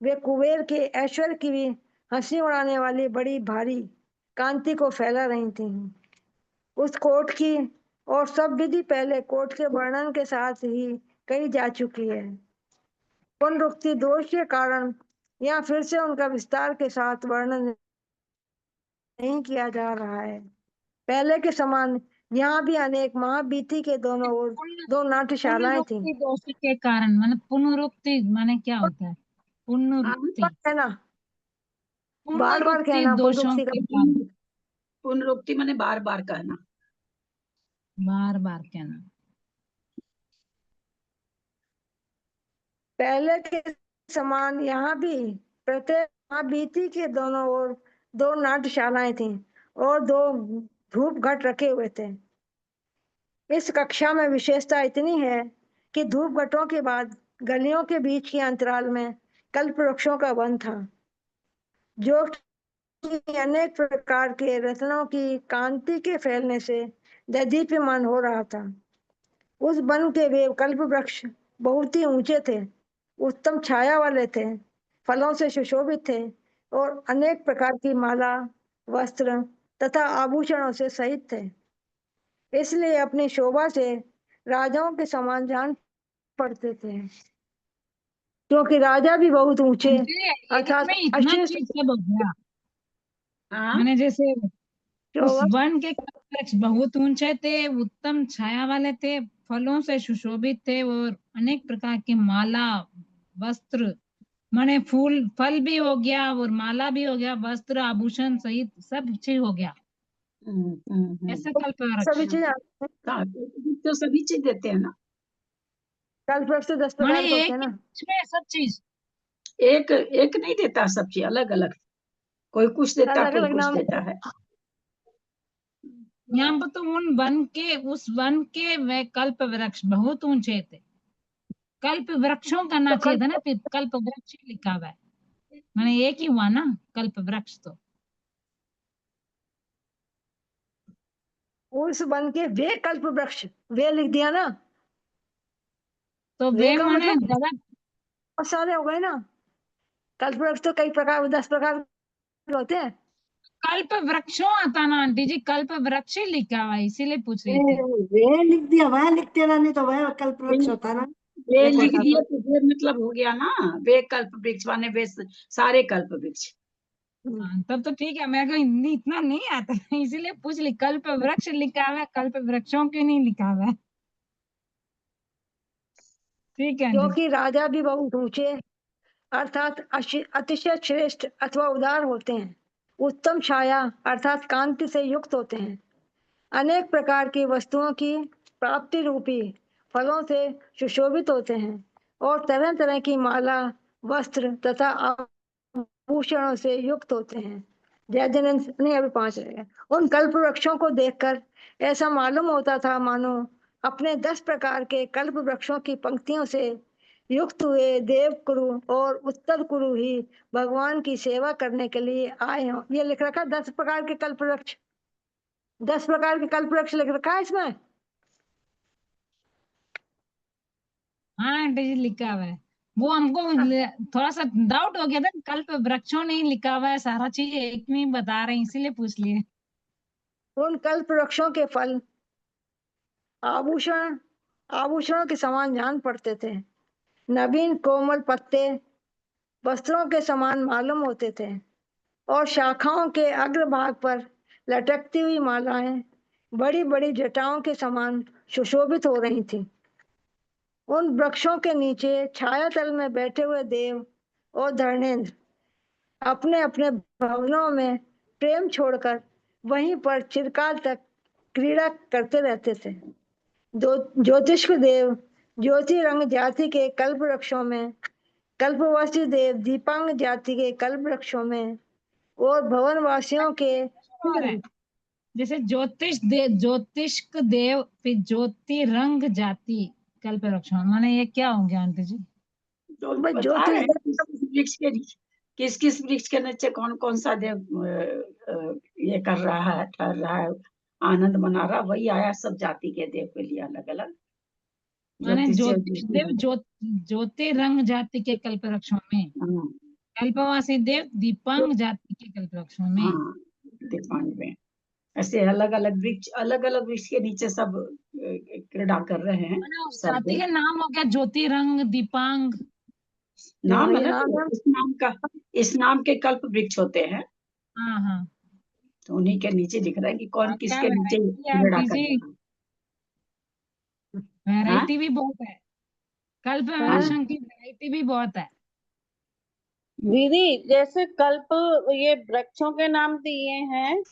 वे कुबेर के ऐश्वर्य की भी हंसी उड़ाने वाली बड़ी भारी कांति को फैला रही थीं। उस कोट की और सब विधि पहले कोट के वर्णन के साथ ही कही जा चुकी है। पुनरुक्ति दोष के कारण यहाँ फिर से उनका विस्तार के साथ वर्णन नहीं किया जा रहा है। पहले के समान यहाँ भी अनेक महाबीति के दोनों ओर 2 नाट्यशालाएं थीं। पुनरुक्ति दोष के कारण, माने पुनरुक्ति माने क्या होता है? पुनरुक्ति, कहना बार बार पुनरुक्ति कहना, दोषों पुनरुक्ति के का कारण, पुनरुक्ति माने बार बार कहना। बार बार कहना। पहले के समान यहाँ भी प्रत्येक महाबीति के दोनों ओर 2 नाट्यशालाएं थीं और 2 धूप घट रखे हुए थे। इस कक्षा में विशेषता इतनी है कि धूप घटों के बाद गलियों के बीच के अंतराल में कल्प वृक्षों का वन था, जो कि अनेक प्रकार के रत्नों की कांति के फैलने से दीप्यमान हो रहा था। उस वन के वे कल्प वृक्ष बहुत ही ऊंचे थे, उत्तम छाया वाले थे, फलों से सुशोभित थे और अनेक प्रकार की माला, वस्त्र तथा आभूषणों से सहित थे। इसलिए अपनी शोभा से राजाओं के समान जान पड़ते थे, क्योंकि राजा भी बहुत ऊंचे अर्थात में इतना अश्लील चीज सब हो गया। हाँ मैंने जैसे उस शोभा वन के वृक्ष बहुत ऊंचे थे, उत्तम छाया वाले थे, फलों से सुशोभित थे और अनेक प्रकार की माला, वस्त्र, माने फूल, फल भी हो गया और माला भी हो गया, वस्त्र आभूषण सहित सब चीज हो गया। ऐसे कल्प सभी वृक्ष, चीज हाँ, तो सभी चीज देते हैं ना। कल्प वृक्ष तो 10 माने प्रकार के होते एक हैं ना। में सब चीज। एक एक नहीं देता, सब चीज अलग अलग, कोई कुछ देता अलग कोई अलग कुछ नाम देता है। यहाँ पर तो उन वन के, उस वन के वे कल्प वृक्ष बहुत ऊंचे थे। कल्प वृक्षों का ना तो चाहिए था ना, फिर कल्प वृक्ष ही लिखा हुआ है, मैंने एक ही हुआ ना कल्प वृक्ष। तो उस वन के वे कल्प वृक्ष, वे लिख दिया ना, तो वे वे का माने मतलब जगत बहुत सारे हो गए ना। कल्प वृक्ष तो कई प्रकार 10 प्रकार के होते हैं। कल्प वृक्षों आता ना आंटी जी, कल्प वृक्ष ही लिखा हुआ है, इसीलिए पूछ रही थी। वे लिख दिया, वह लिखते ना, नहीं तो वह कल्प वृक्ष होता ना। वे देखो लिख साथ दिए तो वे मतलब हो गया ना, वे कल्प वृक्ष माने वे सारे कल्प वृक्ष। हाँ, तब तो ठीक है, मेरे को हिंदी इतना नहीं आता इसीलिए पूछ ली। कल्प वृक्ष लिखा हुआ है, कल्प वृक्षों क्यों नहीं लिखा हुआ है? ठीक है आंटी। क्योंकि राजा भी बहुत ऊंचे अर्थात अतिशय श्रेष्ठ अथवा उदार होते हैं, उत्तम छाया अर्थात कांति से युक्त होते हैं, अनेक प्रकार की वस्तुओं की प्राप्ति रूपी फलों से सुशोभित होते हैं और तरह तरह की माला, वस्त्र तथा आभूषणों से युक्त होते हैं। जय जन नहीं, अभी 5 रह गए। उन कल्प वृक्षों को देखकर ऐसा मालूम होता था मानो अपने 10 प्रकार के कल्प वृक्षों की पंक्तियों से युक्त हुए देव कुरु और उत्तर कुरु ही भगवान की सेवा करने के लिए आए हों। ये लिख रखा 10 प्रकार के कल्प वृक्ष, 10 प्रकार के कल्प वृक्ष लिख रखा है इसमें। हाँ आंटी जी लिखा हुआ है, वो हमको थोड़ा सा डाउट हो गया था, कल्प वृक्षों नहीं लिखा हुआ है, सारा चीज एक में ही बता रहे हैं, इसीलिए पूछ लिए। उन कल्प वृक्षों के फल आभूषणों के समान जान पड़ते थे, नवीन कोमल पत्ते वस्त्रों के समान मालूम होते थे और शाखाओं के अग्रभाग पर लटकती हुई मालाएं बड़ी बड़ी जटाओं के समान सुशोभित हो रही थी। उन वृक्षों के नीचे छाया तल में बैठे हुए देव और धर्मेंद्र अपने अपने भवनों में प्रेम छोड़कर वहीं पर चिरकाल तक क्रीड़ा करते रहते थे। ज्योतिष देव ज्योति रंग जाति के कल्प वृक्षों में, कल्पवासी देव दीपांग जाति के कल्प वृक्षों में, और भवनवासियों के और है जैसे ज्योतिष्क देव फिर ज्योति रंग जाति कल्प रक्षण, माने ये क्या हो गया आंटी जी? तो बस बता रहे हैं ज्योतिष किस किस वृक्ष के नीचे कौन कौन सा देव ये कर रहा है, ठहर रहा है, आनंद मना रहा, वही आया सब जाति के देव के लिए अलग अलग। माने ज्योतिष देव ज्योति रंग जाति के कल्प वृक्षों में, हाँ कल्पवासी देव दीपांग जाति के कल्प वृक्षों में। हाँ, दीपांग में ऐसे अलग अलग वृक्ष के नीचे सब क्रीड़ा कर रहे हैं। माने उस सब जाति के नाम हो गया ज्योति रंग दीपांग। नाम है ये ना, नाम है। इस नाम के कल्प वृक्ष होते हैं, हाँ हाँ, तो उन्हीं के नीचे दिख रहा है कि कौन क्या किसके नीचे वैरायटी है क्रीड़ा आंटी कर जी, रहा है। हाँ? वैरायटी भी बहुत है, कल्प वृक्षों की वैरायटी भी बहुत है। दीदी जैसे कल्प ये वृक्षों के नाम दिए हैं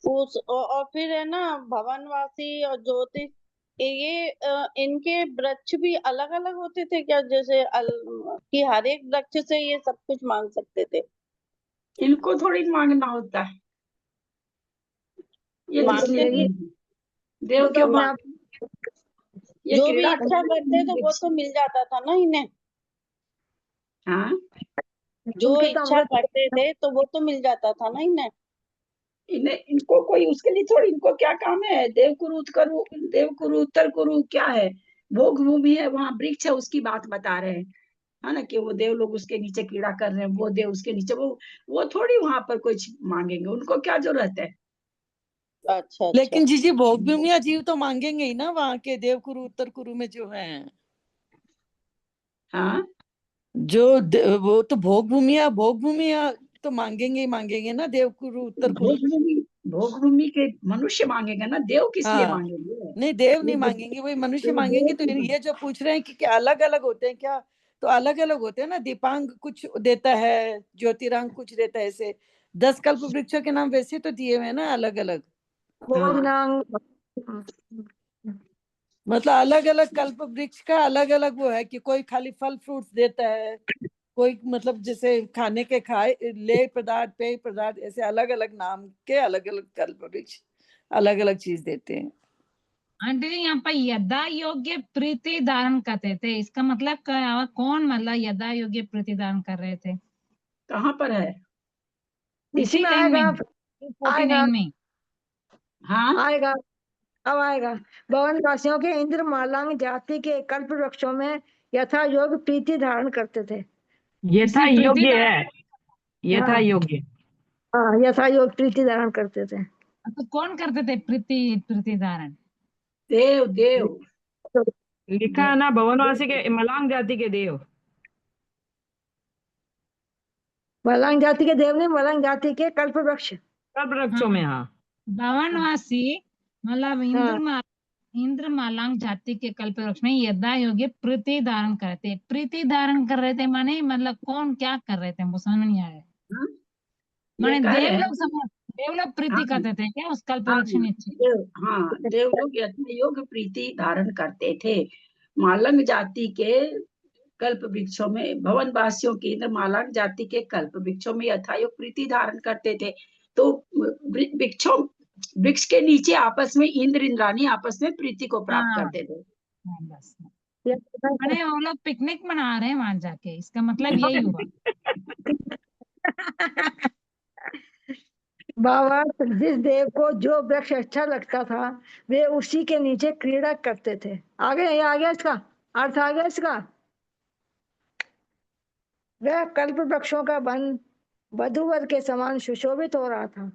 उस और फिर है ना भवनवासी और ज्योतिष ये इनके वृक्ष भी अलग अलग होते थे क्या? जैसे कि हर एक वृक्ष से ये सब कुछ मांग सकते थे? इनको थोड़ी मांगना होता है, ये मांगते किसलिए थे। मांगेंगे? देव वो तो क्यों अपने मांग, आप ये जो भी क्रीड़ा इच्छा करते करते तो वो वृक्ष। तो मिल जाता था ना इन्हें, हाँ, जो उनके तो इच्छा अमृत करते थे तो वो तो मिल जाता था ना इन्हें। इनको कोई उसके लिए थोड़ी, इनको क्या काम है, देव कुरु करू, देव कुरु उत्तर कुरु क्या है, भोग भूमि है, वहां वृक्ष है, उसकी बात बता रहे हैं, है ना, कि वो देव लोग उसके नीचे क्रीड़ा कर रहे हैं, वो देव उसके नीचे, वो थोड़ी वहां पर कुछ मांगेंगे, उनको क्या जरूरत है। अच्छा अच्छा। लेकिन जीजी भोग भूमिया जीव तो मांगेंगे ही ना, वहाँ के देव कुरु उत्तर कुरु में जो है, हाँ, वो तो भोग भूमिया तो मांगेंगे ही मांगेंगे ना, देव कुरु उत्तर कुरु। भोग भूमि के मनुष्य मांगेगा ना, देव किस लिए हाँ, मांगेंगे? नहीं देव नहीं ये मांगेंगे, वही मनुष्य देव मांगेंगे। तो की ये जो पूछ रहे हैं कि क्या अलग अलग होते हैं क्या, तो अलग अलग होते हैं ना। दीपांग कुछ देता है, ज्योतिरंग कुछ देता है, ऐसे 10 कल्प वृक्षों के नाम वैसे तो दिए हुए हैं ना अलग अलग। हाँ, भोजनांग मतलब अलग अलग कल्प वृक्ष का अलग अलग वो है कि कोई खाली फल फ्रूट्स देता है, कोई मतलब जैसे खाने के खाए ले पदार्थ पेय पदार्थ, ऐसे अलग अलग नाम के अलग अलग कल्प वृक्ष अलग अलग चीज देते हैं। आंटी जी यहाँ पर यदा योग्य प्रीति धारण करते थे, इसका मतलब क्या हुआ? कौन मतलब यदा योग्य प्रीति धारण कर रहे थे? कहाँ पर है? इसी इसमें लाइन में आएगा 49 में। हाँ, आएगा अब आएगा। भवनवासियों के इंद्र मालांग जाति के कल्प वृक्षों में यथा योग प्रीति धारण करते थे। यथा इसी प्रीति योग्य धारण, है, यथा हाँ योग्य। हाँ, यथा योग प्रीति धारण करते थे। तो कौन करते थे प्रीति धारण? देव देव लिखा है ना, भवनवासी के मलांग जाति के देव। मलांग जाति के देव ने मलांग जाति के कल्प वृक्ष। सब वृक्षों में, हाँ। भवनवासी मतलब हाँ इंद्र मालांग जाति के कल्प वृक्ष में यदा योग्य प्रीति धारण करते। प्रीति धारण कर रहे थे माने मतलब कौन क्या कर रहे थे, हमको समझ नहीं आया। हाँ, ये माने कह रहे देव हैं। लोग देव लोग प्रीति हाँ करते थे क्या उस कल्प हाँ, वृक्ष नीचे? देव लोग यथा योग प्रीति धारण करते थे। मालंग जाति के कल्प वृक्षों में, भवन वासियों के इंद्र मालंग जाति के कल्प वृक्षों में यथा योग प्रीति धारण करते थे। तो वृक्ष के नीचे आपस में इंद्र इंद्राणी आपस में प्रीति को प्राप्त हाँ करते थे। बस, माने वो लोग पिकनिक मना रहे हैं वहां जाके, इसका मतलब यही हुआ। बाबा जिस देव को जो वृक्ष अच्छा लगता था वे उसी के नीचे क्रीड़ा करते थे। आगे ये आ गया, इसका अर्थ आ गया इसका। वह कल्प वृक्षों का वन वधूवर के समान सुशोभित हो रहा था,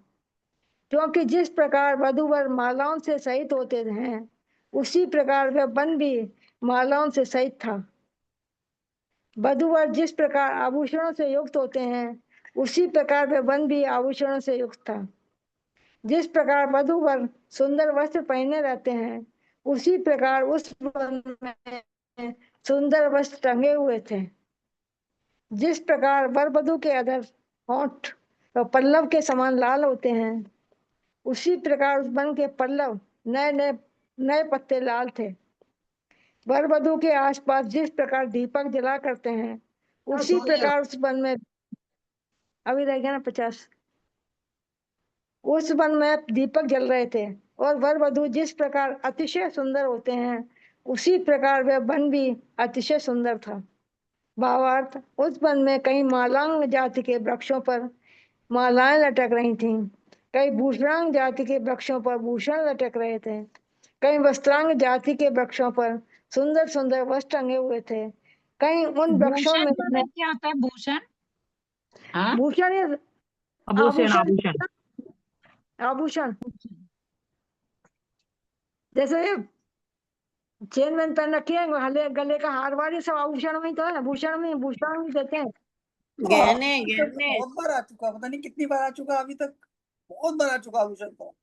क्योंकि जिस प्रकार वधूवर मालाओं से सहित होते हैं उसी प्रकार वह वन भी मालाओं से सहित था। वधूवर जिस प्रकार आभूषणों से युक्त होते हैं उसी प्रकार वह वन भी आभूषणों से युक्त था। जिस प्रकार वधूवर सुंदर वस्त्र पहने रहते हैं उसी प्रकार उस वन में सुंदर वस्त्र टंगे हुए थे। जिस प्रकार वर वधू के अधर होंठ पल्लव के समान लाल होते हैं उसी प्रकार उस वन के पल्लव नए नए नए पत्ते लाल थे। वर वधु के आसपास जिस प्रकार दीपक जला करते हैं उसी प्रकार उस वन में अभी रह गया ना 50। उस वन में दीपक जल रहे थे और वर वधु जिस प्रकार अतिशय सुंदर होते हैं उसी प्रकार वह वन भी अतिशय सुंदर था। भावार्थ, उस वन में कई मालांग जाति के वृक्षों पर मालाएं लटक रही थीं, कई भूषणांग जाति के वृक्षों पर भूषण लटक रहे थे, कई वस्त्रांग जाति के वृक्षों पर सुंदर सुंदर वस्त्र टंगे हुए थे। कई उन वृक्षों भूषण माने में क्या होता है भूषण? हाँ, भूषण या आभूषण आभूषण आभूषण आभूषण जैसे चेन वेन पहन रखी है, गले का हार वार, ये सब आभूषण में ही तो है, भूषण में देते हैं। गहने आभूषण तो गहने बहुत बार आ चुका, पता नहीं कितनी बार आ चुका अभी तक, बहुत बार आ चुका आभूषण तो।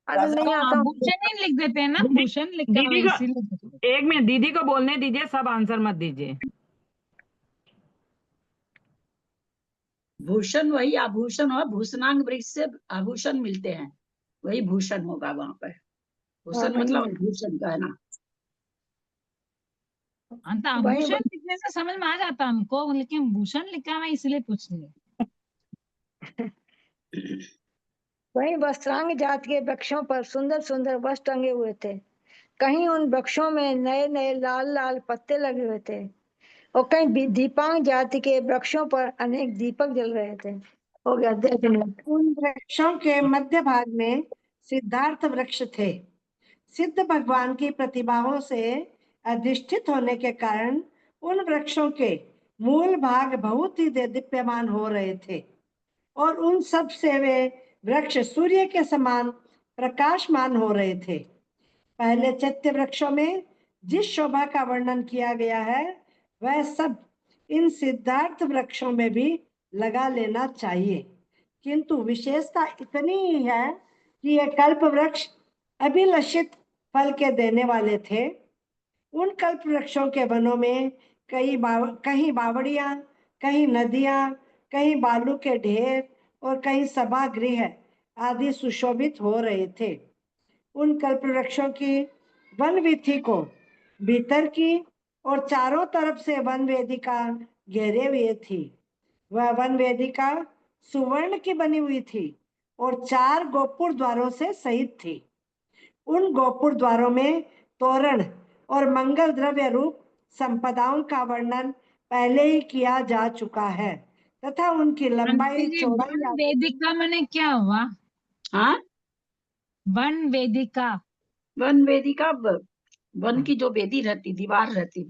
अरे राजा नहीं तो आता हूँ। आभूषण ही लिख देते हैं ना, दीदी- भूषण लिखा हुआ दीदी है का इसीलिए। एक मिनट, दीदी को बोलने दीजिए, सब आंसर मत दीजिए। भूषण वही आभूषण हो, भूषणांग वृक्ष से आभूषण मिलते हैं, वही भूषण होगा वहां पर। भूषण वही मतलब है। भूषण का है ना। हाँ, तो वही आभूषण लिखने से समझ में आ जाता हमको, लेकिन भूषण लिखा हुआ है इसलिए पूछ लिया। वही वस्त्रांग जात के वृक्षों पर सुंदर सुंदर वस्त्र टंगे हुए थे। कहीं उन वृक्षों में नए नए लाल लाल पत्ते लगे हुए थे और कहीं दीपांग जाति के वृक्षों पर अनेक दीपक जल रहे थे। हो गया, देखने। उन वृक्षों के मध्य भाग में सिद्धार्थ वृक्ष थे। सिद्ध भगवान की प्रतिभाओं से अधिष्ठित होने के कारण उन वृक्षों के मूल भाग बहुत ही दीप्यमान हो रहे थे और उन सब से वे वृक्ष सूर्य के समान प्रकाशमान हो रहे थे। पहले चैत्य वृक्षों में जिस शोभा का वर्णन किया गया है वह सब इन सिद्धार्थ वृक्षों में भी लगा लेना चाहिए, किंतु विशेषता इतनी ही है कि ये कल्प वृक्ष अभिलषित फल के देने वाले थे। उन कल्प वृक्षों के वनों में कहीं बावड़ियां, कहीं नदियां, कहीं बालू के ढेर और कहीं सभागृह आदि सुशोभित हो रहे थे। उन कल्प वृक्षों की वन वीथी को भीतर की और चारों तरफ से वन वेदिका घेरे हुए थी। वह वन वेदिका सुवर्ण की बनी हुई थी और 4 गोपुर द्वारों से सहित थी। उन गोपुर द्वारों में तोरण और मंगल द्रव्य रूप संपदाओं का वर्णन पहले ही किया जा चुका है तथा उनकी लंबाई आंटी जी, चौड़ाई वन वेदिका माने क्या हुआ? हाँ, वन वेदिका वन वेदिका वन की जो वेदी रहती, दीवार रहती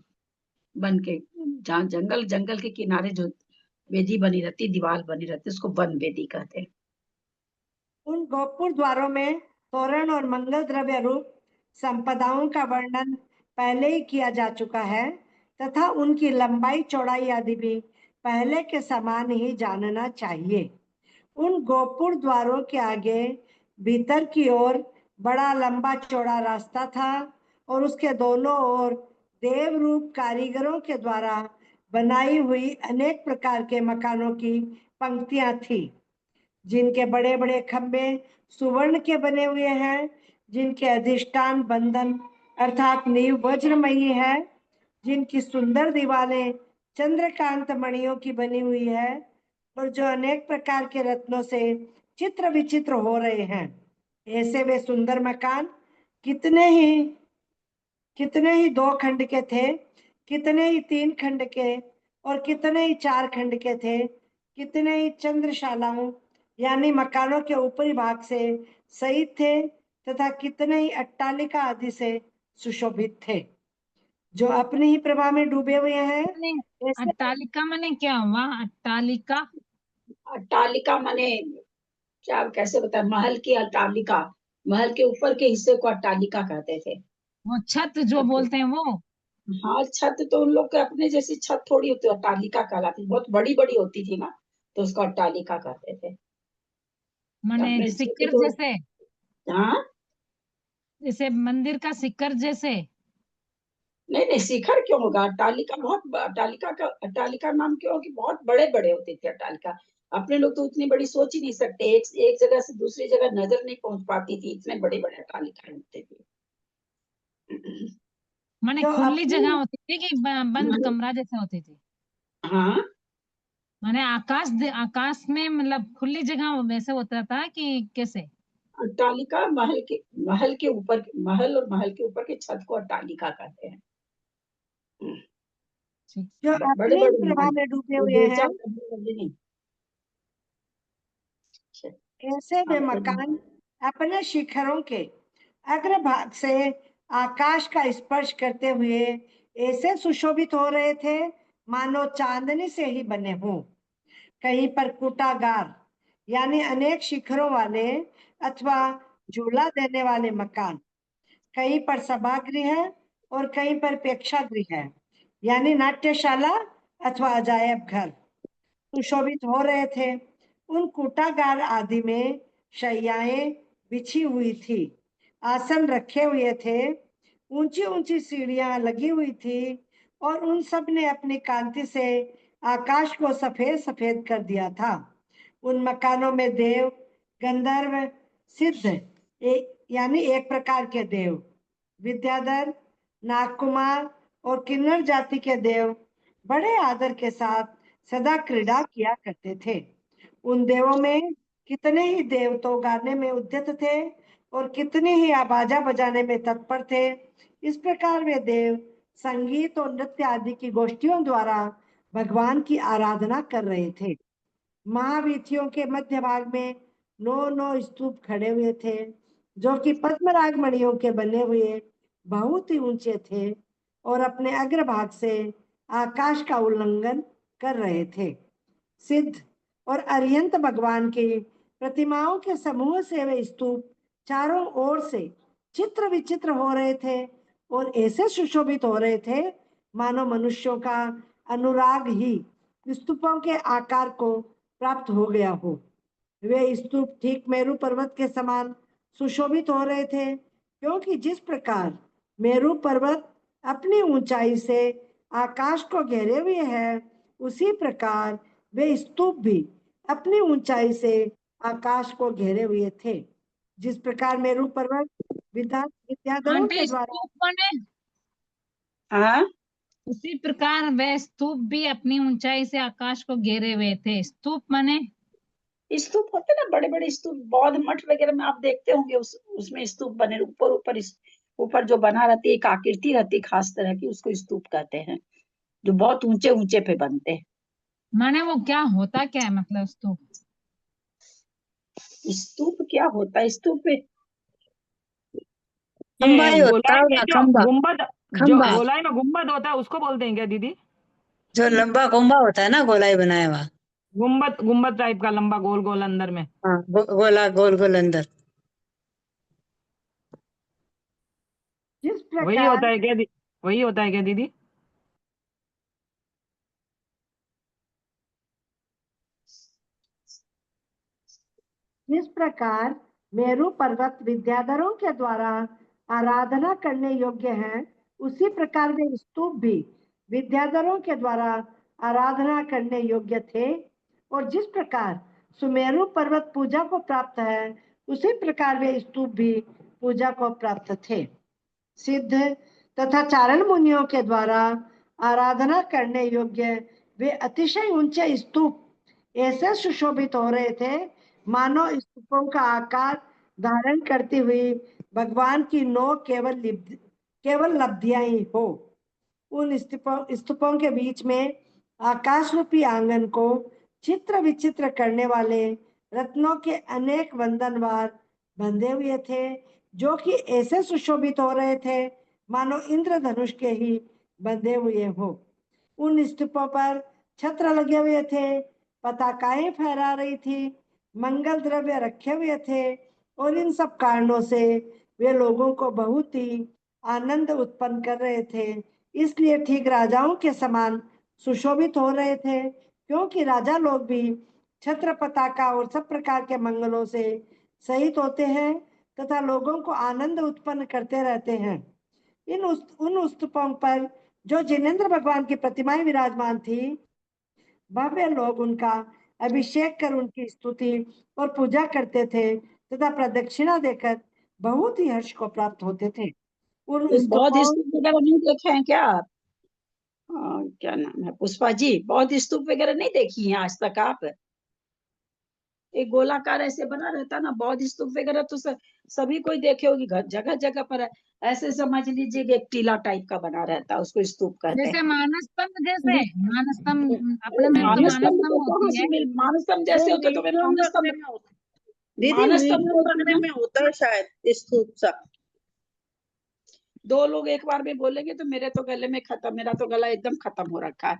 वन के, जहाँ जंगल के किनारे जो वेदी बनी रहती, दीवार बनी रहती, उसको वन वेदी कहते हैं। उन गोपुर द्वारों में तोरण और मंगल द्रव्य रूप संपदाओं का वर्णन पहले ही किया जा चुका है तथा उनकी लंबाई चौड़ाई आदि भी पहले के समान ही जानना चाहिए। उन गोपुर द्वारों के आगे भीतर की ओर बड़ा लंबा चौड़ा रास्ता था और उसके दोनों ओर देव रूप कारीगरों के द्वारा बनाई हुई अनेक प्रकार के मकानों की पंक्तियां थी, जिनके बड़े बड़े खंभे सुवर्ण के बने हुए हैं, जिनके अधिष्ठान बंधन अर्थात नींव वज्रमयी है, जिनकी सुंदर दीवारें चंद्रकांत मणियों की बनी हुई है और जो अनेक प्रकार के रत्नों से चित्र विचित्र हो रहे हैं। ऐसे वे सुंदर मकान कितने ही 2 खंड के थे, कितने ही 3 खंड के और कितने ही 4 खंड के थे, कितने ही चंद्रशालाओं यानी मकानों के ऊपरी भाग से सहित थे तथा कितने ही अट्टालिका आदि से सुशोभित थे, जो अपनी ही प्रभा में डूबे हुए हैं। ऐसे अट्टालिका माने क्या हुआ? अट्टालिका अट्टालिका माने क्या, कैसे बताए, महल की अट्टालिका, महल के ऊपर के हिस्से को अट्टालिका कहते थे। वो छत जो बोलते हैं वो? हाँ, छत तो उन लोग के अपने जैसी छत थोड़ी होती, अट्टालिका कहलाती, बहुत बड़ी बड़ी होती थी ना, तो उसको अट्टालिका कहते थे। माने अपने सिक्कर तो जैसे, हाँ, जैसे मंदिर का सिक्कर जैसे? नहीं नहीं, शिखर क्यों होगा, अट्टालिका बहुत, अट्टालिका नाम क्यों होगी, बहुत बड़े बड़े होते थे अट्टालिका। अपने लोग तो उतनी बड़ी सोच ही नहीं सकते, एक जगह से दूसरी जगह नजर नहीं पहुंच पाती थी, इतने बड़े बड़े अट्टालिका होते थे। माने जो खुली अपनी जगह होती थी कि बंद कमरा जैसे होती थी? हाँ, माने आकाश में मतलब खुली जगह वैसे होता था कि कैसे? अट्टालिका महल के ऊपर, महल और महल के ऊपर के छत को अट्टालिका कहते हैं। ठीक। जो बड़े अपनी बड़े प्रभा महल, में डूबे वो हुए दो हैं, चार कमरे वाले नहीं। ऐसे वे आप मकान अपने शिखरों के अग्रभाग से आकाश का स्पर्श करते हुए ऐसे सुशोभित हो रहे थे मानो चांदनी से ही बने हों। कहीं पर कूटागार यानी अनेक शिखरों वाले अथवा झूला देने वाले मकान, कहीं पर सभागृह और कहीं पर प्रेक्षागृह यानी नाट्यशाला अथवा अजायब घर सुशोभित हो रहे थे। उन कूटागार आदि में शैयाएं बिछी हुई थी, आसन रखे हुए थे, ऊंची ऊंची सीढ़ियां लगी हुई थी और उन सब ने अपनी कांति से आकाश को सफेद सफेद कर दिया था। उन मकानों में देव, गंधर्व, सिद्ध यानी एक प्रकार के देव, विद्याधर, नागकुमार और किन्नर जाति के देव बड़े आदर के साथ सदा क्रीड़ा किया करते थे। उन देवों में कितने ही देव तो गाने में उद्यत थे और कितने ही बाजा बजाने में तत्पर थे। इस प्रकार वे देव संगीत और नृत्य आदि की गोष्ठियों द्वारा भगवान की आराधना कर रहे थे। महावीथियों के मध्य भाग में 9 स्तूप खड़े हुए थे जो कि पद्मराग मणियों के बने हुए बहुत ही ऊंचे थे और अपने अग्रभाग से आकाश का उल्लंघन कर रहे थे। सिद्ध और अरिहंत भगवान की प्रतिमाओं के समूह से वे स्तूप चारों ओर से चित्र विचित्र हो रहे थे और ऐसे सुशोभित हो रहे थे मानो मनुष्यों का अनुराग ही स्तूपों के आकार को प्राप्त हो गया हो। वे स्तूप ठीक मेरू पर्वत के समान सुशोभित हो रहे थे, क्योंकि जिस प्रकार मेरू पर्वत अपनी ऊंचाई से आकाश को घेरे हुए है, उसी प्रकार वे स्तूप भी अपनी ऊंचाई से आकाश को घेरे हुए थे। जिस प्रकार मेरू पर्वत विद्याधरों के आंटी द्वारा स्तूप बने हाँ, उसी प्रकार वह स्तूप भी अपनी ऊंचाई से आकाश को घेरे हुए थे। स्तूप माने स्तूप होते ना, बड़े बड़े स्तूप, बौद्ध मठ वगैरह में आप देखते होंगे, उसमें स्तूप बने ऊपर ऊपर ऊपर जो बना रहती है, एक आकृति रहती है खास तरह की, उसको स्तूप कहते हैं, जो बहुत ऊंचे ऊंचे पे बनते हैं। माने वो क्या होता क्या है मतलब स्तूप? स्तूप क्या होता है? स्तूप पे खंबा ही होता गोलाई में होगा, जो खंबा गुम्बद, जो खंबा गोलाई में गुम्बद होता है उसको बोलते हैं क्या दीदी? जो लंबा खंबा होता है ना, गोलाई बनाया हुआ। गुम्बद, गुम्बद टाइप का लंबा गोल गोल अंदर में। हाँ, गोला गोल गोल अंदर। जिस वही होता प्रकार है क्या वही होता है क्या दीदी? जिस प्रकार मेरू पर्वत विद्याधरों के द्वारा आराधना करने योग्य है, उसी प्रकार वे स्तूप भी विद्याधरों के द्वारा आराधना करने योग्य थे। और जिस प्रकार सुमेरु पर्वत पूजा को प्राप्त है, उसी प्रकार वे स्तूप भी पूजा को प्राप्त थे। सिद्ध तथा चारण मुनियों के द्वारा आराधना करने योग्य वे अतिशय ऊंचे स्तूप ऐसे सुशोभित हो रहे थे मानो स्तूपों का आकार धारण करती हुई भगवान की 9 केवल लब्धियां ही हो। उन स्तूपों के बीच में आकाश रूपी आंगन को चित्र विचित्र करने वाले रत्नों के अनेक वंदनवार बंधे हुए थे, जो कि ऐसे सुशोभित हो रहे थे मानो इंद्रधनुष के ही बंधे हुए हो। उन स्तूपों पर छत्र लगे हुए थे, पताकाएं फहरा रही थी, मंगल द्रव्य रखे हुए थे और इन सब कारणों से वे लोगों को बहुत ही आनंद उत्पन्न कर रहे थे। इसलिए ठीक राजाओं के समान सुशोभित हो रहे थे, क्योंकि राजा लोग भी छत्र पताका और सब प्रकार के मंगलों से सहित होते हैं तथा लोगों को आनंद उत्पन्न करते रहते हैं। उन स्तूपों पर जो जिनेंद्र भगवान की प्रतिमाएं विराजमान थी, भव्य लोग उनका अभिषेक कर उनकी स्तुति और पूजा करते थे तथा प्रदक्षिणा देकर बहुत ही हर्ष को प्राप्त होते थे। उन बौद्ध स्तूपों स्तूप वगैरह नहीं देखे हैं क्या आप? क्या नाम है, पुष्पा जी, बौद्ध स्तूप वगैरह नहीं देखी हैं आज तक आप? एक गोलाकार ऐसे बना रहता ना बौद्ध स्तूप वगैरह, तो सभी कोई देखे होगी, जगह जगह पर है। ऐसे समझ लीजिए कि एक टीला टाइप का बना रहता है, उसको स्तूप कहते जैसे हैं। मानस स्तंभ, जैसे मानस स्तंभ अपने में तो मानस मानस स्तंभ स्तंभ तो कहाँ होती से है। मिल, मानस स्तंभ वो जैसे होता तो मैं म्यूजियम मानस वगैरह स्तंभ, में होता दीदी, मानस स्तंभ म्यूजियम बोलती वगैरह हूँ। में होता है शायद स्तूप सा। दो लोग एक बार में बोलेंगे तो मेरे तो गले में खत्म, मेरा तो गला एकदम खत्म हो रखा है।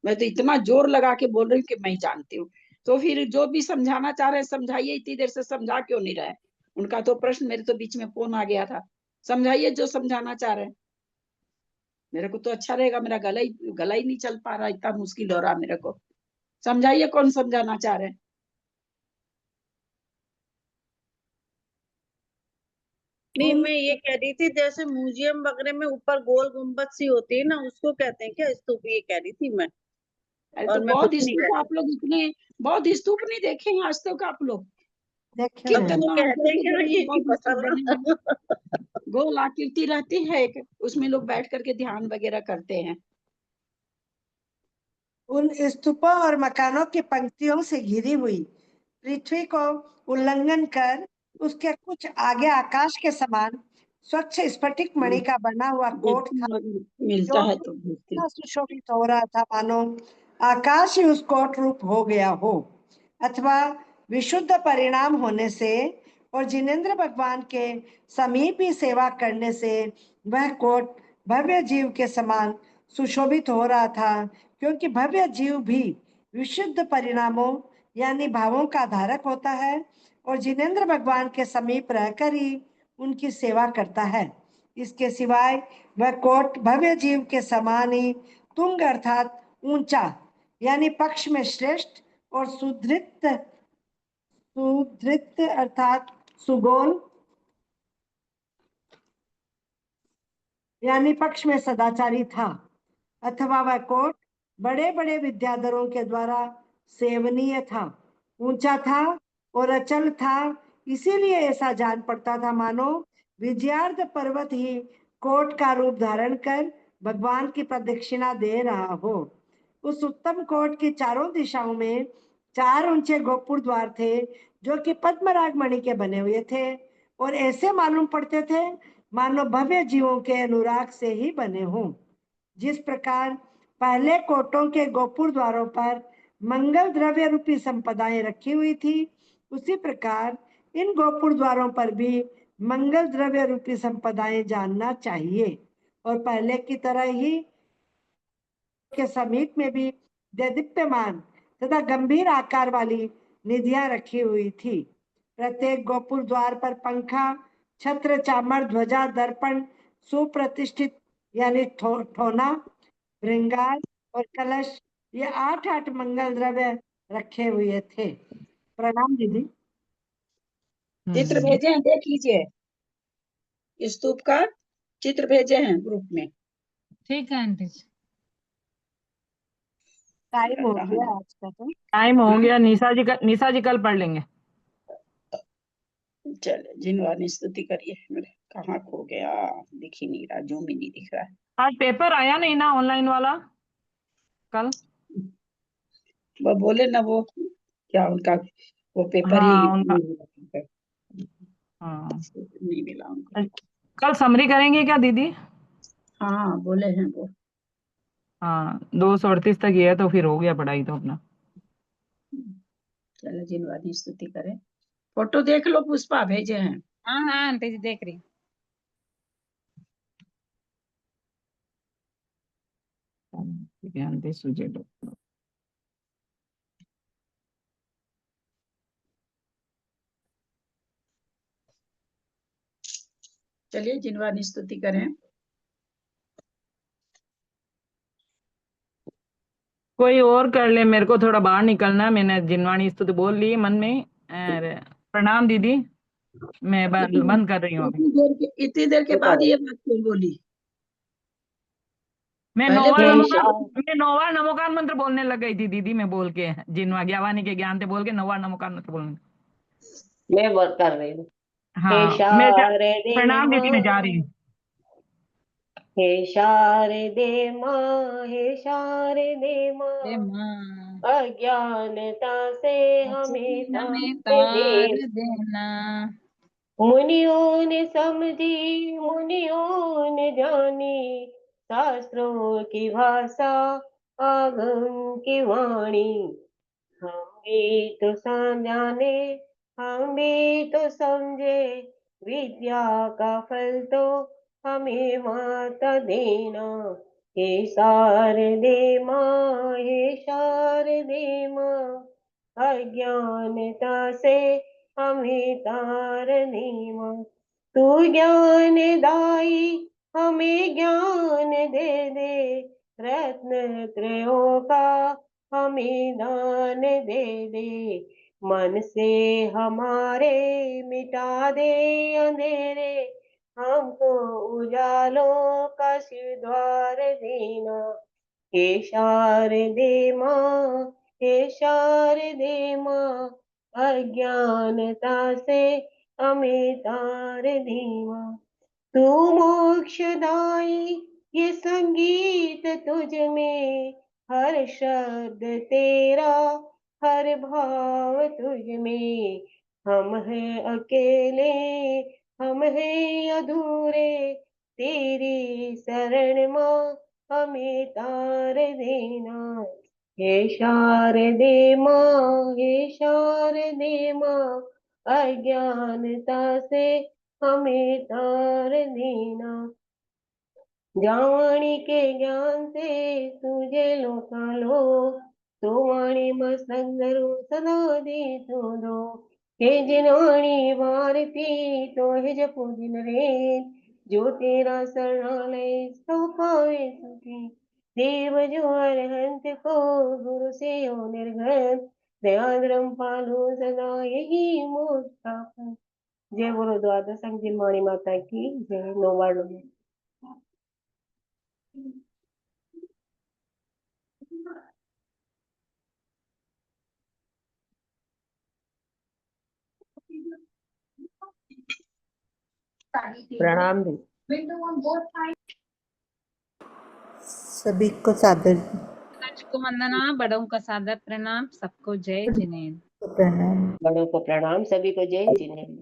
मैं तो इतना जोर लगा के बोल रही हूँ कि मैं ही जानती हूँ। तो फिर जो भी समझाना चाह रहे हैं समझाइए, इतनी देर से समझा क्यों नहीं रहे? उनका तो प्रश्न, मेरे तो बीच में फोन आ गया था। समझाइए जो समझाना चाह रहे हैं। मेरे को तो अच्छा रहेगा, मेरा गला ही नहीं चल पा रहा, इतना मुश्किल हो रहा मेरे को। समझाइए कौन समझाना चाह रहे हैं। नहीं, उन मैं ये कह रही थी जैसे म्यूजियम वगैरह में ऊपर गोल गुम्बद सी होती है ना, उसको कहते हैं क्या स्तूप, ये कह रही थी मैं। अरे और तो मैं बौद्ध कुछ नहीं स्तूप कह आप लोग इतने, बौद्ध स्तूप नहीं देखे हैं आज तक आप लोग? देखे रही, हैं। तो कितना कहते हैं क्या, ये नहीं बौद्ध पता स्तूप बने हैं। ना। गोल आकृति रहती है एक, उसमें लोग बैठ करके ध्यान वगैरह करते हैं। उन स्तूपों और मकानों की पंक्तियों से घिरी हुई पृथ्वी को उल्लंघन कर उसके कुछ आगे आकाश के समान स्वच्छ स्फटिक मणि का बना हुआ कोट था, मिलता जो है कि तो भेजती इतना सुशोभित हो रहा था मानो आकाश ही उस कोट रूप हो गया हो, अथवा विशुद्ध परिणाम होने से और जिनेंद्र भगवान के समीप ही सेवा करने से वह कोट भव्य जीव के समान सुशोभित हो रहा था, क्योंकि भव्य जीव भी विशुद्ध परिणामों यानी भावों का धारक होता है और जिनेंद्र भगवान के समीप रहकर ही उनकी सेवा करता है। इसके सिवाय वह कोट भव्य जीव के समान ही तुंग अर्थात ऊंचा यानी पक्ष में श्रेष्ठ और सुधृत सुधृत अर्थात सुगोल यानी पक्ष में सदाचारी था, अथवा वह कोट बड़े बड़े विद्याधरों के द्वारा सेवनीय था, ऊंचा था और अचल था, इसीलिए ऐसा जान पड़ता था मानो विजयार्थ पर्वत ही कोट का रूप धारण कर भगवान की प्रदक्षिणा दे रहा हो। उस उत्तम कोट की चारों दिशाओं में 4 ऊंचे गोपुर द्वार थे, जो कि पद्मराग मणि के बने हुए थे और ऐसे मालूम पड़ते थे मानो भव्य जीवों के अनुराग से ही बने हों। जिस प्रकार पहले कोटों के गोपुर द्वारों पर मंगल द्रव्य रूपी संपदाएं रखी हुई थी, उसी प्रकार इन गोपुर द्वारों पर भी मंगल द्रव्य रूपी संपदाएं जानना चाहिए और पहले की तरह ही के समीप में भी देदीप्यमान तथा गंभीर आकार वाली निधियां रखी हुई थी। प्रत्येक गोपुर द्वार पर पंखा, छत्र, चामर, ध्वजा, दर्पण, सुप्रतिष्ठित यानी ठोना, श्रृंगार और कलश, ये 8 मंगल द्रव्य रखे हुए थे। प्रणाम दीदी। चित्र भेजे हैं, देख लीजिए, स्तूप का चित्र भेजे हैं ग्रुप में। ठीक है आंटी जी। टाइम हो कहाँ गया है? आज का तो। टाइम हो गया। निशा जी कल पढ़ लेंगे। चले जिनवानी स्तुति करिए। मेरे कहाँ खो गया, दिख ही नहीं रहा, जूम ही नहीं दिख रहा है। आज पेपर आया नहीं ना ऑनलाइन वाला कल? वो बोले ना, वो क्या उनका वो पेपर ही हाँ उनका, नहीं हाँ मिला उनको। कल समरी करेंगे क्या दीदी? हाँ बोले हैं वो। हाँ 238 तक ही है तो फिर हो गया पढ़ाई तो अपना। चलो जिनवानी स्तुति करें। फोटो देख लो, पुष्पा भेजे हैं। हाँ हाँ आंटी जी देख रही हूँ। ध्यान दे सुझे लो। चलिए जिनवानी स्तुति करें। कोई और कर ले, मेरे को थोड़ा बाहर निकलना है। मैंने जिनवाणी स्तुति बोल ली मन में। अरे, प्रणाम दीदी, मैं बंद कर रही हूँ अभी। इतनी देर के बाद ये बात क्यों बोली? मैं पहले बोली। नौवार नमोकार मंत्र बोलने लग गई थी दीदी, मैं बोल के जिनवा ज्ञावानी के ज्ञान से बोल के नौवार नमोकार मंत्र बोलने। मैं वर्क कर रही हूँ। हाँ मैं प्रणाम दीदी, मैं जा रही हूँ। हे शारदे माँ, हे शारदे हे माँ, माँ अज्ञानता से हमें हमें तार दे। तार देना। मुनियों ने समझी, मुनियों ने जानी, शास्त्रों की भाषा, आगम की वाणी। हम भी तो जाने, हम भी तो समझे, विद्या का फल तो हमें माता देना। हे शारदे माँ, हे शारदे माँ, अज्ञानता से हमें तारने माँ। तू ज्ञानदायी हमें ज्ञान दे दे, रत्न त्रयों का हमें दान दे दे। मन से हमारे मिटा दे अंधेरे, हमको उजालों का द्वार देना। हे शारदे माँ, हे शारदे माँ, अज्ञानता से हमें तार दे माँ। तू मोक्षदायी, ये संगीत तुझ में, हर शब्द तेरा, हर भाव तुझ में। हम हैं अकेले, हम हैं अधूरे, तेरी शरण माँ हमें तार देना। हे शारदे माँ, हे शारदे माँ, अज्ञानता से हमें तार देना। जावाणी के ज्ञान से तुझे लोका लो, तो वाणी मसंगरू सदा दे तो दो। हे जिनवाणी भारती तो हे जपो दिन रे, जो तेरा शरणालय सो पावे सुखी। देव जो अरहंत को गुरु से हो निर्गत, दयाद्रम पालो सदा यही मोक्ष। जय बोलो द्वादश संख्या वाणी माता की जय। नोवाड में प्रणाम भी। सभी को सादर सच को वंदना, बड़ों का सादर प्रणाम, सबको जय जिनेन्द्र। प्रणाम। बड़ों को प्रणाम, सभी को जय जिनेन्द्र।